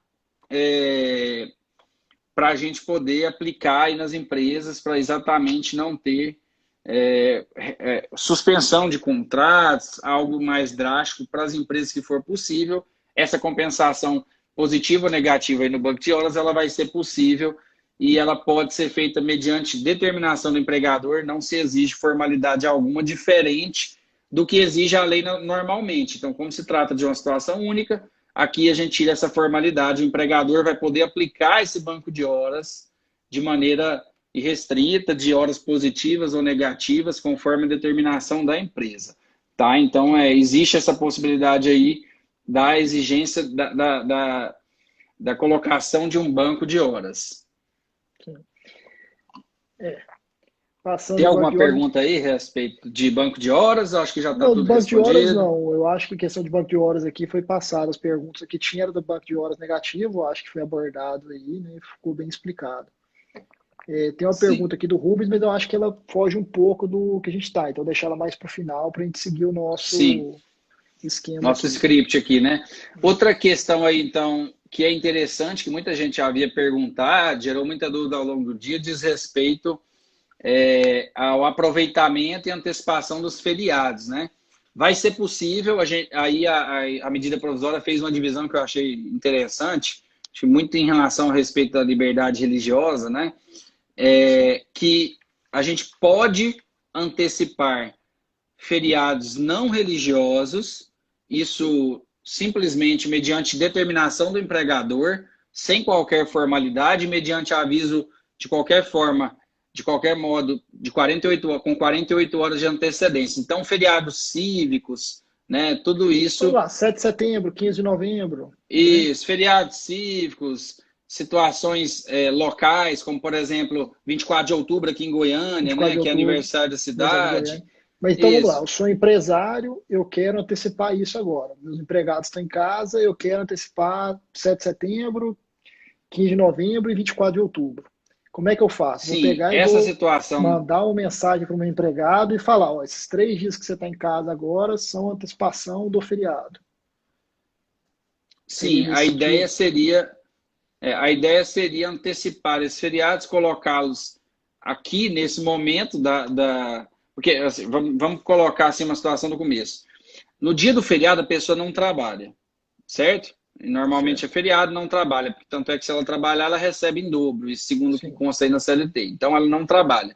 a gente poder aplicar aí nas empresas, para exatamente não ter suspensão de contratos, algo mais drástico para as empresas que for possível. Essa compensação positiva ou negativa aí no banco de horas, ela vai ser possível e ela pode ser feita mediante determinação do empregador, não se exige formalidade alguma diferente do que exige a lei normalmente. Então, como se trata de uma situação única, aqui a gente tira essa formalidade, o empregador vai poder aplicar esse banco de horas de maneira irrestrita, de horas positivas ou negativas, conforme a determinação da empresa. Tá? Então, existe essa possibilidade aí da exigência da colocação de um banco de horas. Sim. Passando Tem do banco alguma de horas. pergunta aí a respeito de banco de horas? Eu acho que já está Não, do tudo banco de horas respondido. não. Eu acho que a questão de banco de horas aqui foi passada. As perguntas que tinha era do banco de horas negativo, eu acho que foi abordado aí, né? Ficou bem explicado. Tem uma Sim. pergunta aqui do Rubens, mas eu acho que ela foge um pouco do que a gente está. Então, deixar ela mais para o final para a gente seguir o Sim. nosso esquema Nosso aqui. script aqui, né? Outra questão aí, então, que é interessante, que muita gente havia perguntado, gerou muita dúvida ao longo do dia, diz respeito ao aproveitamento e antecipação dos feriados, né? Vai ser possível, a medida provisória fez uma divisão que eu achei interessante, acho que muito em relação a respeito da liberdade religiosa, né? Que a gente pode antecipar feriados não religiosos, isso simplesmente mediante determinação do empregador, sem qualquer formalidade, mediante aviso de qualquer forma, de qualquer modo, com 48 horas de antecedência. Então, feriados cívicos, né, tudo Vamos isso, lá, 7 de setembro, 15 de novembro, né? isso, feriados cívicos, situações locais, como, por exemplo, 24 de outubro aqui em Goiânia, 24 né, de que é outubro, aniversário da aniversário de cidade. Goiânia. Mas então vamos lá, Isso. eu sou empresário, eu quero antecipar isso agora. Meus empregados estão em casa, eu quero antecipar 7 de setembro, 15 de novembro e 24 de outubro. Como é que eu faço? Vou Sim, pegar e essa vou situação, mandar uma mensagem para o meu empregado e falar: ó, esses 3 dias que você está em casa agora são antecipação do feriado. Seria sim, nesse sentido? a ideia seria antecipar esses feriados, colocá-los aqui nesse momento porque assim, vamos colocar assim uma situação do começo. No dia do feriado a pessoa não trabalha, certo? E normalmente é Certo. feriado, não trabalha, tanto é que se ela trabalhar, ela recebe em dobro, isso segundo o que Sim. consta aí na CLT. Então ela não trabalha.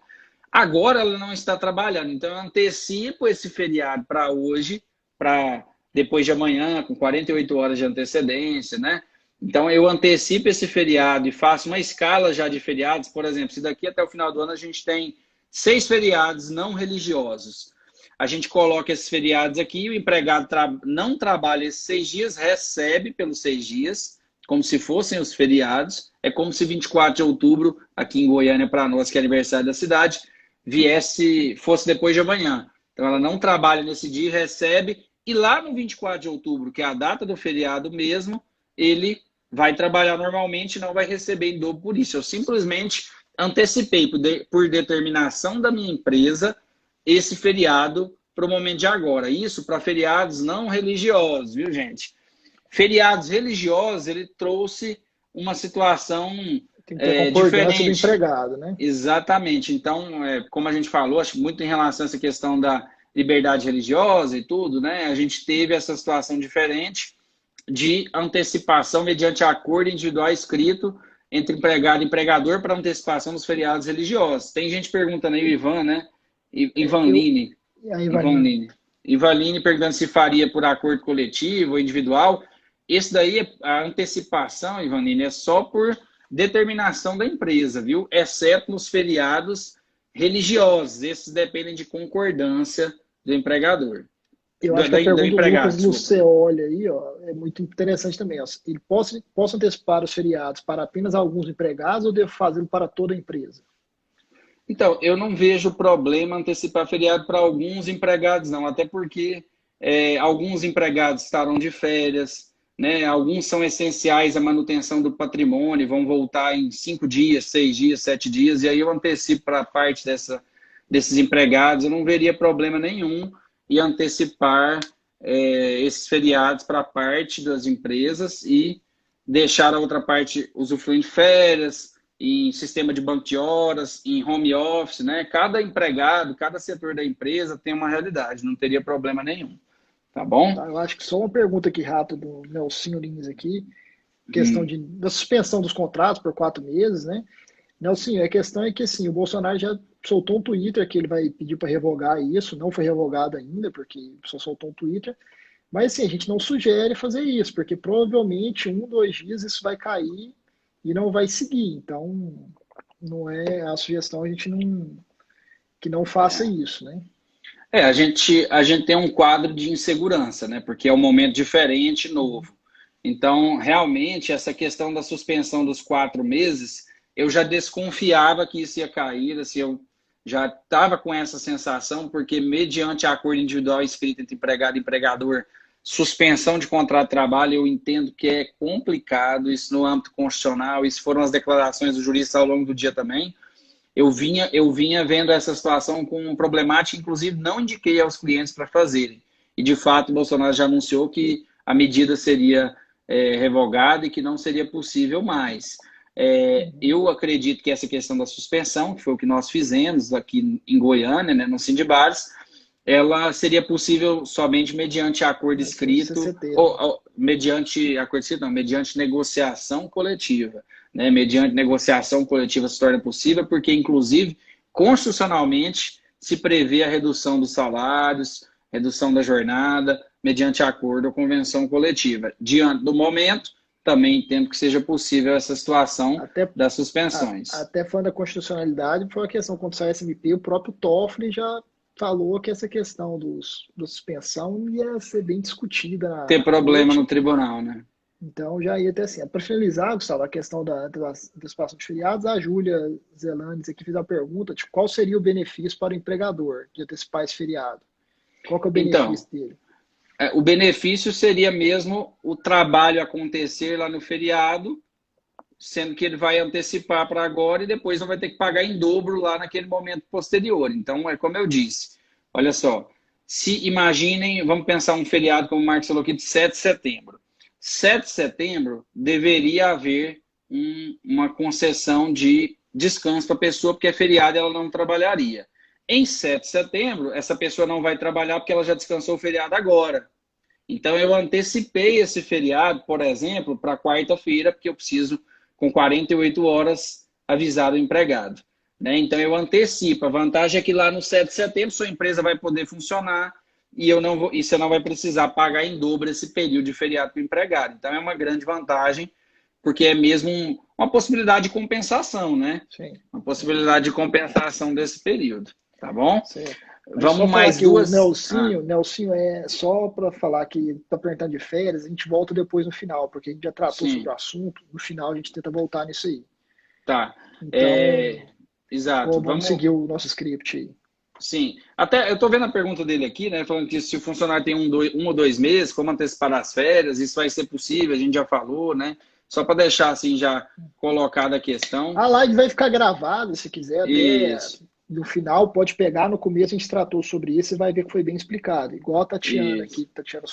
Agora ela não está trabalhando, então eu antecipo esse feriado para hoje, para depois de amanhã, com 48 horas de antecedência, né? Então eu antecipo esse feriado e faço uma escala já de feriados. Por exemplo, se daqui até o final do ano a gente tem 6 feriados não religiosos, a gente coloca esses feriados aqui, o empregado não trabalha esses 6 dias, recebe pelos 6 dias, como se fossem os feriados. É como se 24 de outubro, aqui em Goiânia, para nós, que é aniversário da cidade, fosse depois de amanhã. Então ela não trabalha nesse dia e recebe, e lá no 24 de outubro, que é a data do feriado mesmo, ele vai trabalhar normalmente e não vai receber em dobro por isso. Eu simplesmente antecipei, por determinação da minha empresa, esse feriado para o momento de agora. Isso para feriados não religiosos, viu, gente? Feriados religiosos, ele trouxe uma situação Tem que ter a concordância do diferente. empregado, né? Exatamente. Então, como a gente falou, acho que muito em relação a essa questão da liberdade religiosa e tudo, né? A gente teve essa situação diferente de antecipação mediante acordo individual escrito entre empregado e empregador para antecipação dos feriados religiosos. Tem gente perguntando aí, o Ivan, né? Eu, Ivanline. aí, Valinho, Ivanline. Ivanline perguntando se faria por acordo coletivo ou individual. Esse daí, a antecipação, Ivanline, é só por determinação da empresa, viu? Exceto nos feriados religiosos. Esses dependem de concordância do empregador. eu Do, acho que a do pergunta do empregado, Lucas desculpa. Luceoli aí, ó, é muito interessante também. Ó. Ele posso antecipar os feriados para apenas alguns empregados ou devo fazê-lo para toda a empresa? Então, eu não vejo problema antecipar feriado para alguns empregados, não. Até porque alguns empregados estarão de férias, né? Alguns são essenciais à manutenção do patrimônio, vão voltar em 5 dias, 6 dias, 7 dias, e aí eu antecipo para parte desses empregados. Eu não veria problema nenhum em antecipar esses feriados para parte das empresas e deixar a outra parte usufruindo de férias, em sistema de banco de horas, em home office, né? Cada empregado, cada setor da empresa tem uma realidade, não teria problema nenhum, tá bom? Tá? Eu acho que só uma pergunta aqui rápida do Nelsinho Lins aqui, questão da suspensão dos contratos por 4 meses, né? Nelsinho, a questão é que assim, o Bolsonaro já soltou um Twitter que ele vai pedir para revogar isso, não foi revogado ainda, porque só soltou um Twitter, mas assim, a gente não sugere fazer isso, porque provavelmente 1, 2 dias isso vai cair e não vai seguir. Então, não é a sugestão a gente não que não faça isso, né? A gente tem um quadro de insegurança, né? Porque é um momento diferente, novo. Então, realmente, essa questão da suspensão dos 4 meses, eu já desconfiava que isso ia cair, assim, eu já estava com essa sensação, porque mediante acordo individual escrito entre empregado e empregador, suspensão de contrato de trabalho, eu entendo que é complicado, isso no âmbito constitucional, isso foram as declarações do jurista ao longo do dia também. Eu vinha vendo essa situação com problemática, inclusive não indiquei aos clientes para fazerem. E, de fato, o Bolsonaro já anunciou que a medida seria revogada e que não seria possível mais. Eu acredito que essa questão da suspensão, que foi o que nós fizemos aqui em Goiânia, né, no Sindibares, ela seria possível somente mediante acordo escrito, ou mediante acordo escrito, não, mediante negociação coletiva. Né? Mediante negociação coletiva se torna possível, porque, inclusive, constitucionalmente, se prevê a redução dos salários, redução da jornada, mediante acordo ou convenção coletiva. Diante do momento, também entendo que seja possível essa situação das suspensões. Até falando da constitucionalidade, foi uma questão contra o SMP, o próprio Toffoli já falou que essa questão da suspensão ia ser bem discutida. Ter problema no tribunal, né? Então já ia ter assim. Para finalizar, Gustavo, a questão da antecipação de feriados, a Júlia Zelanes aqui fez a pergunta de qual seria o benefício para o empregador de antecipar esse feriado. Qual que é o benefício dele? O benefício seria mesmo o trabalho acontecer lá no feriado, sendo que ele vai antecipar para agora e depois não vai ter que pagar em dobro lá naquele momento posterior. Então, é como eu disse, olha só, se imaginem, vamos pensar um feriado, como o Marcos falou aqui, de 7 de setembro. 7 de setembro deveria haver uma concessão de descanso para a pessoa, porque é feriado e ela não trabalharia. Em 7 de setembro, essa pessoa não vai trabalhar porque ela já descansou o feriado agora. Então, eu antecipei esse feriado, por exemplo, para quarta-feira, porque eu preciso, com 48 horas, avisar o empregado. Né? Então, eu antecipo. A vantagem é que lá no 7 de setembro, sua empresa vai poder funcionar e você não vai precisar pagar em dobro esse período de feriado para o empregado. Então, é uma grande vantagem, porque é mesmo uma possibilidade de compensação, né? Sim. Uma possibilidade de compensação desse período. Tá bom? Certo. Vamos mais duas. O Nelsinho é só para falar que está perguntando de férias, a gente volta depois no final, porque a gente já tratou sobre o assunto, no final a gente tenta voltar nisso aí. Tá. Então, exato. Vamos seguir o nosso script aí. Sim. Até eu estou vendo a pergunta dele aqui, né? Falando que se o funcionário tem 1 ou 2 meses, como antecipar as férias, isso vai ser possível, a gente já falou, né? Só para deixar assim já colocada a questão. A live vai ficar gravada, se quiser, Isso. até no final, pode pegar, no começo a gente tratou sobre isso e vai ver que foi bem explicado. Igual a Tatiana aqui, Tatiana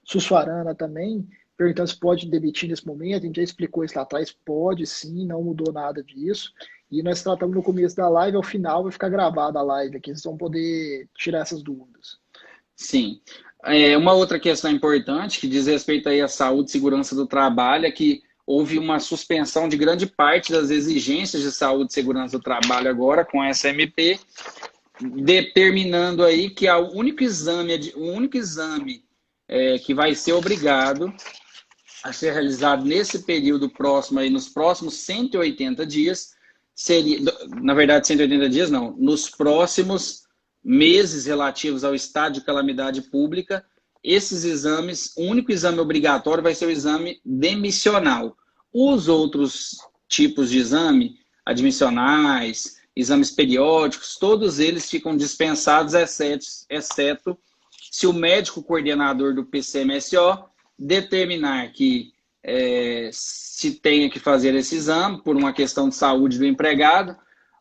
Sussuarana também, perguntando se pode demitir nesse momento, a gente já explicou isso lá atrás, pode sim, não mudou nada disso. E nós tratamos no começo da live, ao final vai ficar gravada a live aqui, vocês vão poder tirar essas dúvidas. Sim. Uma outra questão importante que diz respeito aí à saúde e segurança do trabalho é que houve uma suspensão de grande parte das exigências de saúde e segurança do trabalho agora com essa MP, determinando aí que o único exame que vai ser obrigado a ser realizado nesse período próximo, aí, nos próximos 180 dias, seria, na verdade, 180 dias não, nos próximos meses relativos ao estado de calamidade pública, esses exames, o único exame obrigatório vai ser o exame demissional. Os outros tipos de exame, admissionais, exames periódicos, todos eles ficam dispensados, exceto se o médico coordenador do PCMSO determinar que se tenha que fazer esse exame por uma questão de saúde do empregado,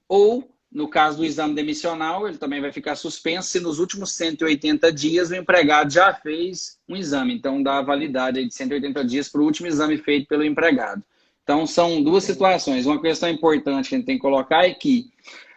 ou, no caso do exame demissional, ele também vai ficar suspenso se nos últimos 180 dias o empregado já fez um exame. Então, dá a validade aí de 180 dias para o último exame feito pelo empregado. Então, são duas situações. Uma questão importante que a gente tem que colocar é que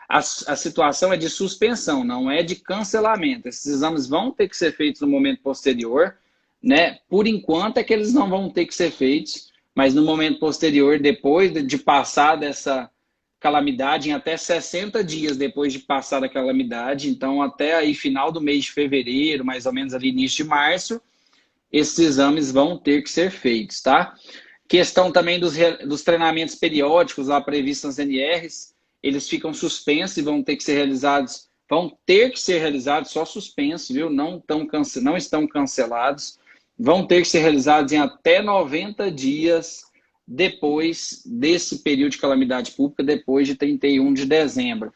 a situação é de suspensão, não é de cancelamento. Esses exames vão ter que ser feitos no momento posterior, né? Por enquanto é que eles não vão ter que ser feitos, mas no momento posterior, depois de passar dessa calamidade, em até 60 dias depois de passar a calamidade, então até aí final do mês de fevereiro, mais ou menos ali início de março, esses exames vão ter que ser feitos, tá? Questão também dos treinamentos periódicos lá previstos nas NRs, eles ficam suspensos e vão ter que ser realizados, só suspensos, viu? Não estão cancelados, vão ter que ser realizados em até 90 dias depois desse período de calamidade pública, depois de 31 de dezembro.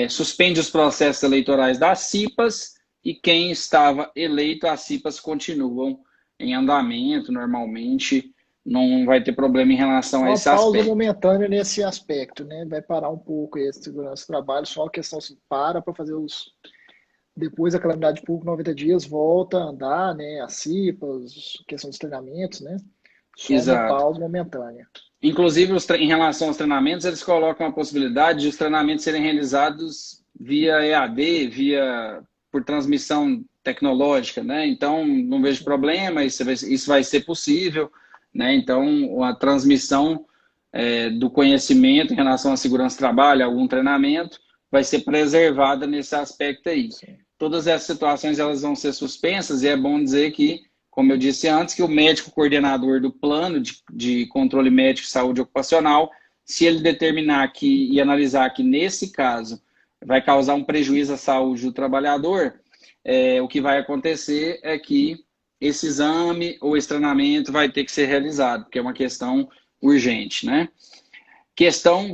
Suspende os processos eleitorais das CIPAs e quem estava eleito, as CIPAs continuam em andamento normalmente, não vai ter problema em relação a esse aspecto. Uma pausa momentânea nesse aspecto, né? Vai parar um pouco esse segurança do trabalho, só a questão se para fazer os... Depois da calamidade pública, 90 dias, volta a andar, né? As CIPAs, questão dos treinamentos, né? Só Exato. uma pausa momentânea. Inclusive, em relação aos treinamentos, eles colocam a possibilidade de os treinamentos serem realizados via EAD, por transmissão tecnológica, né? Então, não vejo problema, isso vai ser possível, né? Então, a transmissão do conhecimento em relação à segurança do trabalho, algum treinamento, vai ser preservada nesse aspecto aí. Sim. Todas essas situações elas vão ser suspensas e é bom dizer que, como eu disse antes, que o médico coordenador do plano de controle médico de saúde ocupacional, se ele determinar e analisar que, nesse caso, vai causar um prejuízo à saúde do trabalhador, o que vai acontecer é que esse exame ou esse treinamento vai ter que ser realizado, porque é uma questão urgente, né?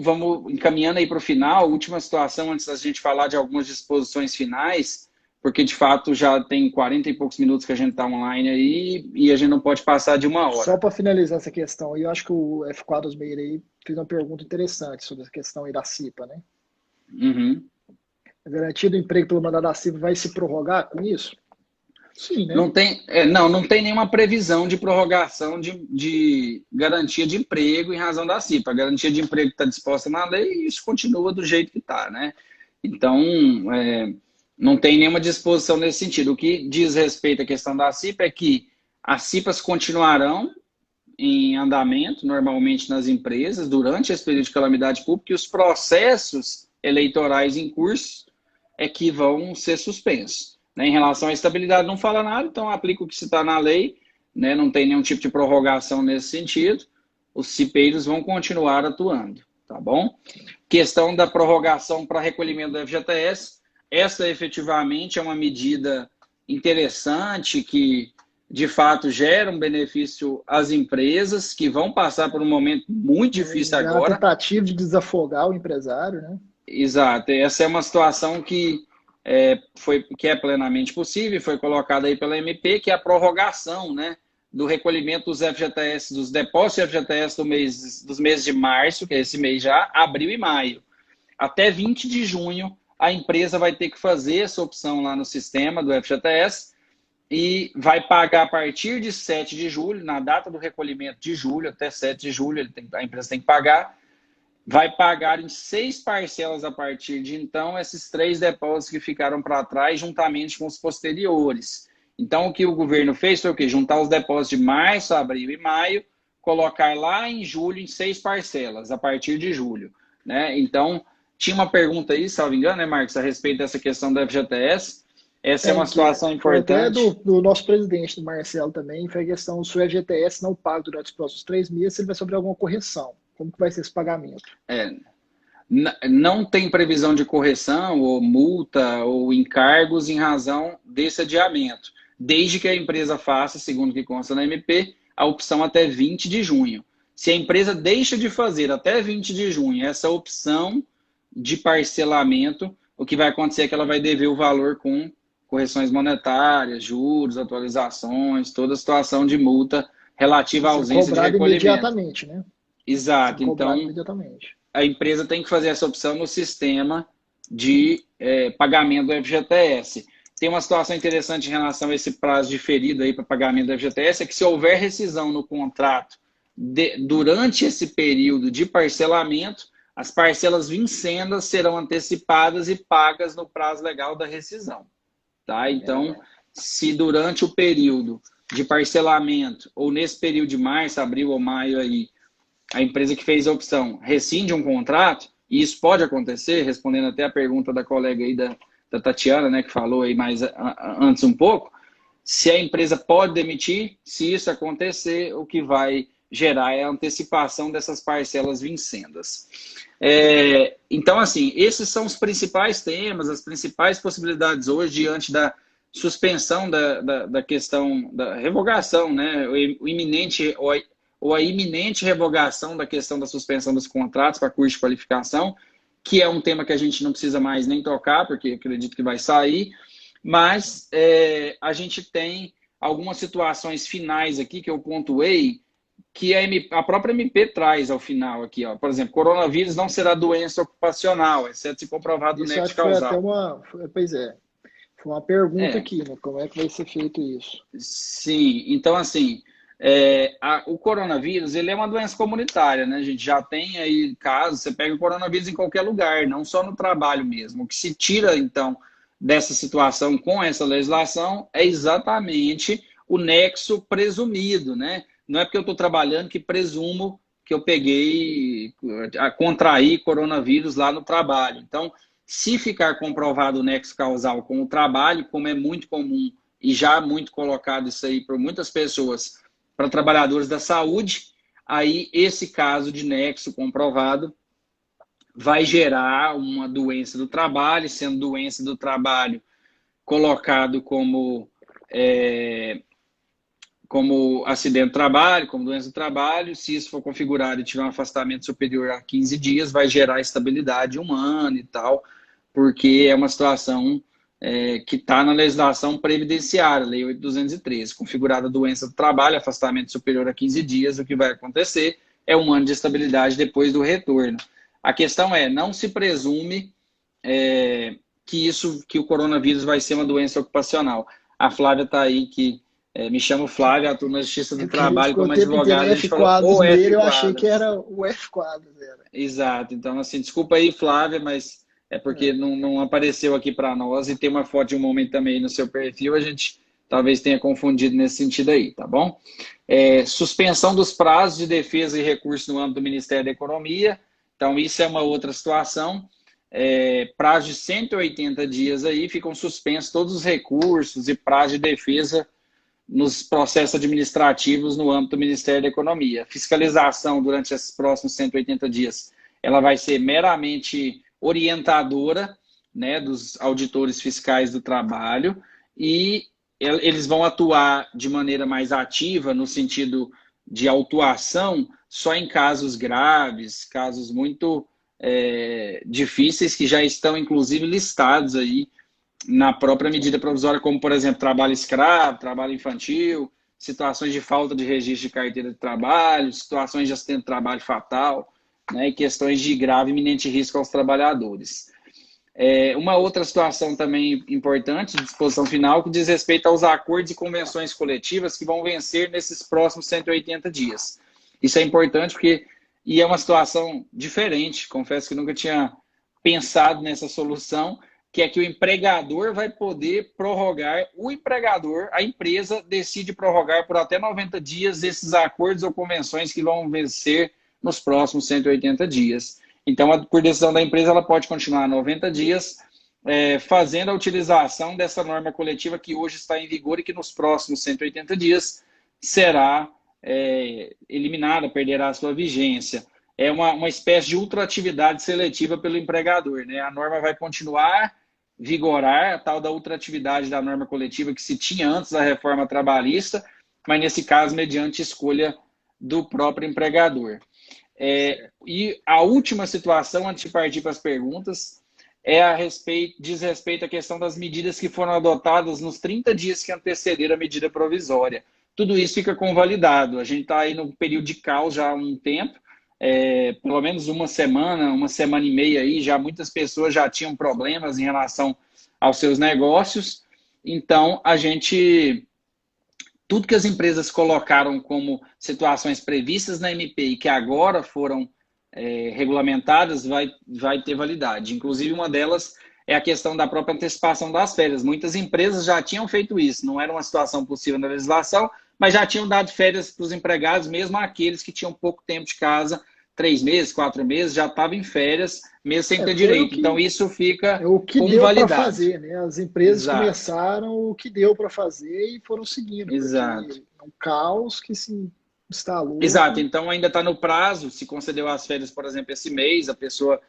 Vamos encaminhando aí para o final, última situação, antes da gente falar de algumas disposições finais, porque de fato já tem 40 e poucos minutos que a gente está online aí e a gente não pode passar de uma hora. Só para finalizar essa questão, eu acho que o F4 Meire aí fez uma pergunta interessante sobre essa questão aí da CIPA, né? Uhum. A garantia do emprego pelo mandato da CIPA vai se prorrogar com isso? Sim, né? Não tem nenhuma previsão de prorrogação de garantia de emprego em razão da CIPA. A garantia de emprego está disposta na lei e isso continua do jeito que está, né? Então, não tem nenhuma disposição nesse sentido. O que diz respeito à questão da CIPA é que as CIPAs continuarão em andamento, normalmente nas empresas, durante esse período de calamidade pública, e os processos eleitorais em curso é que vão ser suspensos. Em relação à estabilidade, não fala nada, então aplica o que se está na lei, né? Não tem nenhum tipo de prorrogação nesse sentido. Os cipeiros vão continuar atuando, tá bom? Questão da prorrogação para recolhimento do FGTS, essa efetivamente é uma medida interessante que, de fato, gera um benefício às empresas que vão passar por um momento muito difícil agora. A tentativa de desafogar o empresário, né? Exato, essa é uma situação que é plenamente possível, foi colocada aí pela MP, que é a prorrogação, né, do recolhimento dos FGTS, dos depósitos de FGTS dos meses de março, que é esse mês já, abril e maio. Até 20 de junho, a empresa vai ter que fazer essa opção lá no sistema do FGTS e vai pagar a partir de 7 de julho, na data do recolhimento de julho, até 7 de julho, a empresa tem que pagar. Vai pagar em 6 parcelas a partir de então esses 3 depósitos que ficaram para trás, juntamente com os posteriores. Então, o que o governo fez foi o quê? Juntar os depósitos de março, abril e maio, colocar lá em julho em 6 parcelas, a partir de julho, né? Então, tinha uma pergunta aí, salvo engano, né, Marcos, a respeito dessa questão do FGTS. Essa é uma situação importante. Até do nosso presidente, do Marcelo, também, foi a questão se o FGTS não paga durante os próximos 3 meses, ele vai sofrer alguma correção. Como que vai ser esse pagamento? Não tem previsão de correção ou multa ou encargos em razão desse adiamento, desde que a empresa faça, segundo o que consta na MP, a opção até 20 de junho. Se a empresa deixa de fazer até 20 de junho essa opção de parcelamento, o que vai acontecer é que ela vai dever o valor com correções monetárias, juros, atualizações, toda a situação de multa relativa E à ser ausência de cobrado recolhimento. imediatamente, né? Ser Exato. cobrado Então, imediatamente. a empresa tem que fazer essa opção no sistema de pagamento do FGTS. Tem uma situação interessante em relação a esse prazo diferido aí para pagamento do FGTS, é que se houver rescisão no contrato durante esse período de parcelamento, as parcelas vincendas serão antecipadas e pagas no prazo legal da rescisão. Tá? Então, se durante o período de parcelamento, ou nesse período de março, abril ou maio aí, a empresa que fez a opção rescinde um contrato, e isso pode acontecer, respondendo até a pergunta da colega aí da Tatiana, né, que falou aí mais antes um pouco, se a empresa pode demitir, se isso acontecer, o que vai gerar é a antecipação dessas parcelas vincendas. Então, assim, esses são os principais temas, as principais possibilidades hoje diante da suspensão da questão da revogação, né, o iminente ou a iminente revogação da questão da suspensão dos contratos para curso de qualificação, que é um tema que a gente não precisa mais nem tocar, porque acredito que vai sair, mas a gente tem algumas situações finais aqui que eu pontuei, que a própria MP traz ao final aqui, ó. Por exemplo, coronavírus não será doença ocupacional, exceto se comprovado o Isso nexo acho que foi até causal. uma. Pois é. Foi uma pergunta É, aqui, né? Como é que vai ser feito isso? sim. Então, assim, o coronavírus, ele é uma doença comunitária, né? A gente já tem aí casos, você pega o coronavírus em qualquer lugar, não só no trabalho mesmo. O que se tira, então, dessa situação com essa legislação é exatamente o nexo presumido, né? Não é porque eu estou trabalhando que presumo que eu contraí coronavírus lá no trabalho. Então, se ficar comprovado o nexo causal com o trabalho, como é muito comum e já muito colocado isso aí por muitas pessoas, para trabalhadores da saúde, aí esse caso de nexo comprovado vai gerar uma doença do trabalho, sendo doença do trabalho colocado como acidente do trabalho, como doença do trabalho. Se isso for configurado e tiver um afastamento superior a 15 dias, vai gerar estabilidade 1 ano e tal, porque é uma situação que está na legislação previdenciária, Lei 8.213, configurada doença do trabalho, afastamento superior a 15 dias, o que vai acontecer é 1 ano de estabilidade depois do retorno. A questão é, não se presume que o coronavírus vai ser uma doença ocupacional. A Flávia está aí, que me chamo Flávia, atuo na Justiça do Que a gente Trabalho ficou o como tempo inteiro advogado, a gente F falou quadros o F nele, eu achei que quadros. era o F quadros. Era. Exato. Então, assim, desculpa aí, Flávia, mas é porque não apareceu aqui para nós e tem uma foto de um momento também no seu perfil, a gente talvez tenha confundido nesse sentido aí, tá bom? Suspensão dos prazos de defesa e recurso no âmbito do Ministério da Economia. Então, isso é uma outra situação. Prazo de 180 dias aí, ficam suspensos todos os recursos e prazo de defesa nos processos administrativos no âmbito do Ministério da Economia. Fiscalização durante esses próximos 180 dias, ela vai ser meramente orientadora, né, dos auditores fiscais do trabalho, e eles vão atuar de maneira mais ativa no sentido de autuação só em casos graves, casos muito difíceis, que já estão inclusive listados aí na própria medida provisória, como, por exemplo, trabalho escravo, trabalho infantil, situações de falta de registro de carteira de trabalho, situações de acidente de trabalho fatal, né, e questões de grave e iminente risco aos trabalhadores. Uma outra situação também importante, de disposição final, que diz respeito aos acordos e convenções coletivas que vão vencer nesses próximos 180 dias. Isso é importante e é uma situação diferente, confesso que nunca tinha pensado nessa solução, que é que o empregador vai poder prorrogar, a empresa decide prorrogar por até 90 dias esses acordos ou convenções que vão vencer nos próximos 180 dias. Então, por decisão da empresa, ela pode continuar 90 dias fazendo a utilização dessa norma coletiva que hoje está em vigor e que nos próximos 180 dias será eliminada, perderá a sua vigência. É uma espécie de ultratividade seletiva pelo empregador, né? A norma vai continuar vigorar, a tal da ultratividade da norma coletiva que se tinha antes da reforma trabalhista, mas nesse caso mediante escolha do próprio empregador. E a última situação, antes de partir para as perguntas, diz respeito à questão das medidas que foram adotadas nos 30 dias que antecederam a medida provisória. Tudo isso fica convalidado. A gente está aí no período de caos já há um tempo, pelo menos uma semana e meia aí, já muitas pessoas já tinham problemas em relação aos seus negócios. Então, tudo que as empresas colocaram como situações previstas na MP e que agora foram regulamentadas vai ter validade. Inclusive, uma delas é a questão da própria antecipação das férias. Muitas empresas já tinham feito isso, não era uma situação possível na legislação, mas já tinham dado férias para os empregados, mesmo aqueles que tinham pouco tempo de casa, 3 meses, 4 meses, já estavam em férias, mesmo sem ter direito. Então, isso fica o que como deu para validade. fazer, né? As empresas Exato. começaram o que deu para fazer e foram seguindo. Exato. É um caos que se instalou. Exato. Então, ainda está no prazo. Se concedeu as férias, por exemplo, esse mês, a pessoa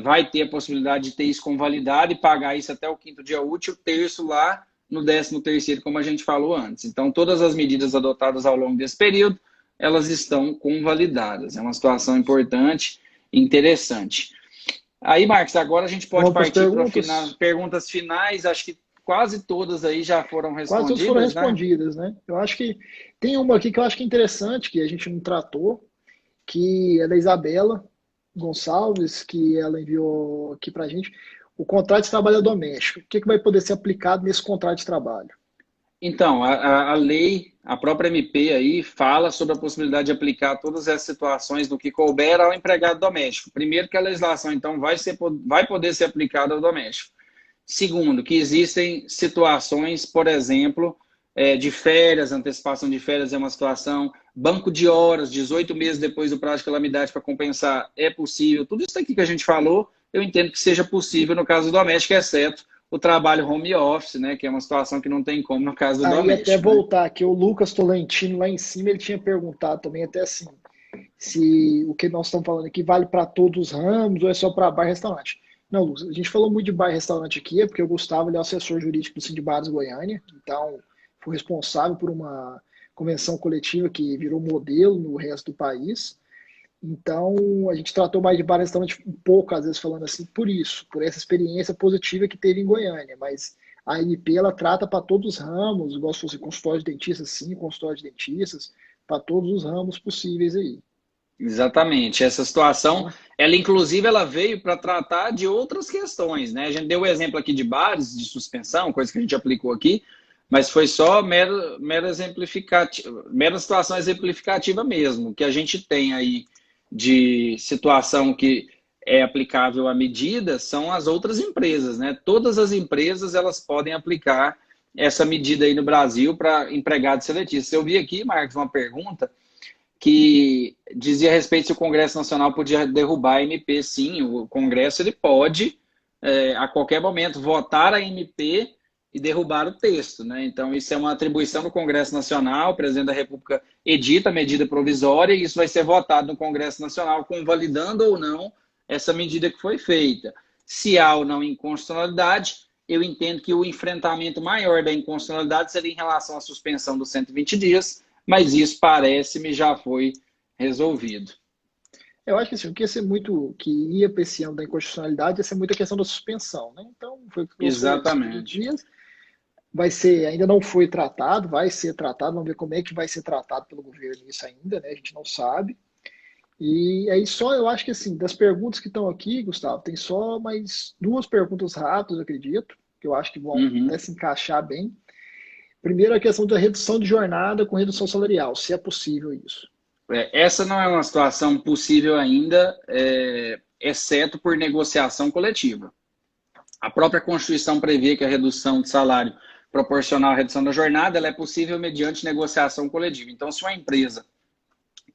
vai ter a possibilidade de ter isso convalidado e pagar isso até o 5º dia útil, terço lá no 13º, como a gente falou antes. Então, todas as medidas adotadas ao longo desse período, elas estão convalidadas. É uma situação importante e interessante. Aí, Marcos, agora a gente pode partir para perguntas finais. Acho que quase todas aí já foram respondidas. Quase todas foram respondidas, né? Eu acho que tem uma aqui que eu acho que é interessante, que a gente não tratou, que é da Isabela Gonçalves, que ela enviou aqui para a gente. O contrato de trabalho doméstico. O que vai poder ser aplicado nesse contrato de trabalho? Então, a lei, a própria MP aí, fala sobre a possibilidade de aplicar todas essas situações do que couber ao empregado doméstico. Primeiro, que a legislação, então, vai poder ser aplicada ao doméstico. Segundo, que existem situações, por exemplo, de férias, antecipação de férias é uma situação, banco de horas, 18 meses depois do prazo de calamidade para compensar, é possível. Tudo isso aqui que a gente falou, eu entendo que seja possível no caso do doméstico, exceto o trabalho home office, né, que é uma situação que não tem como no caso do doméstico. Até voltar aqui, o Lucas Tolentino lá em cima, ele tinha perguntado também até assim, se o que nós estamos falando aqui vale para todos os ramos ou é só para bar e restaurante. Não, Lucas, a gente falou muito de bar e restaurante aqui, porque o Gustavo ele é o assessor jurídico do Sindibares Goiânia, então foi responsável por uma convenção coletiva que virou modelo no resto do país. Então, a gente tratou mais de bar e restaurante um pouco, às vezes, falando assim, por essa experiência positiva que teve em Goiânia. Mas a ANP, ela trata para todos os ramos, igual se fosse consultório de dentistas, sim, consultório de dentistas, para todos os ramos possíveis aí. Exatamente. Essa situação, ela inclusive, ela veio para tratar de outras questões, né? A gente deu o exemplo aqui de bares de suspensão, coisa que a gente aplicou aqui, mas foi só mera situação exemplificativa mesmo, que a gente tem aí de situação que é aplicável à medida são as outras empresas, né? Todas as empresas, elas podem aplicar essa medida aí no Brasil para empregados seletistas. Eu vi aqui, Marcos, uma pergunta que dizia a respeito se o Congresso Nacional podia derrubar a MP. Sim, o Congresso ele pode, a qualquer momento, votar a MP e derrubar o texto, né? Então, isso é uma atribuição do Congresso Nacional, o presidente da República edita a medida provisória e isso vai ser votado no Congresso Nacional, convalidando ou não essa medida que foi feita. Se há ou não inconstitucionalidade, eu entendo que o enfrentamento maior da inconstitucionalidade seria em relação à suspensão dos 120 dias, mas isso parece-me já foi resolvido. Eu acho que assim, o que ia ser muito, que ia para esse ano da inconstitucionalidade ia ser muito a questão da suspensão, né? Então, foi exatamente. Dias. Vai ser, ainda não foi tratado, vai ser tratado, vamos ver como é que vai ser tratado pelo governo isso ainda, né? A gente não sabe. E aí só, eu acho que assim, das perguntas que estão aqui, Gustavo, tem só mais 2 perguntas rápidas, eu acredito, que eu acho que vão até se encaixar bem. Primeiro, a questão da redução de jornada com redução salarial, se é possível isso. Essa não é uma situação possível ainda, exceto por negociação coletiva. A própria Constituição prevê que a redução de salário proporcional à redução da jornada ela é possível mediante negociação coletiva. Então, se uma empresa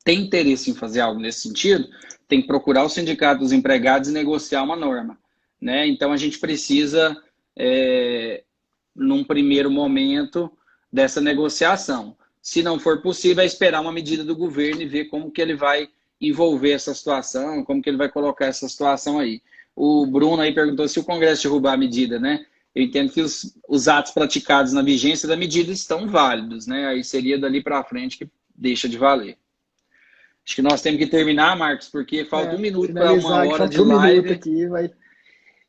tem interesse em fazer algo nesse sentido, tem que procurar o sindicato dos empregados e negociar uma norma, né? Então, a gente precisa, num primeiro momento, dessa negociação. Se não for possível, é esperar uma medida do governo e ver como que ele vai envolver essa situação, como que ele vai colocar essa situação aí. O Bruno aí perguntou se o Congresso derrubar a medida, né? Eu entendo que os atos praticados na vigência da medida estão válidos, né? Aí seria dali para frente que deixa de valer. Acho que nós temos que terminar, Marcos, porque falta um minuto para uma Finalizar, que hora de faltou um minuto live. aqui, vai.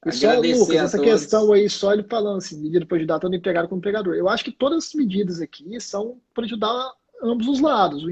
E só, Agradecer Lucas, a essa todos. questão aí, só ele falando assim, medida para ajudar tanto o empregado como o empregador. Eu acho que todas as medidas aqui são para ajudar ambos os lados, o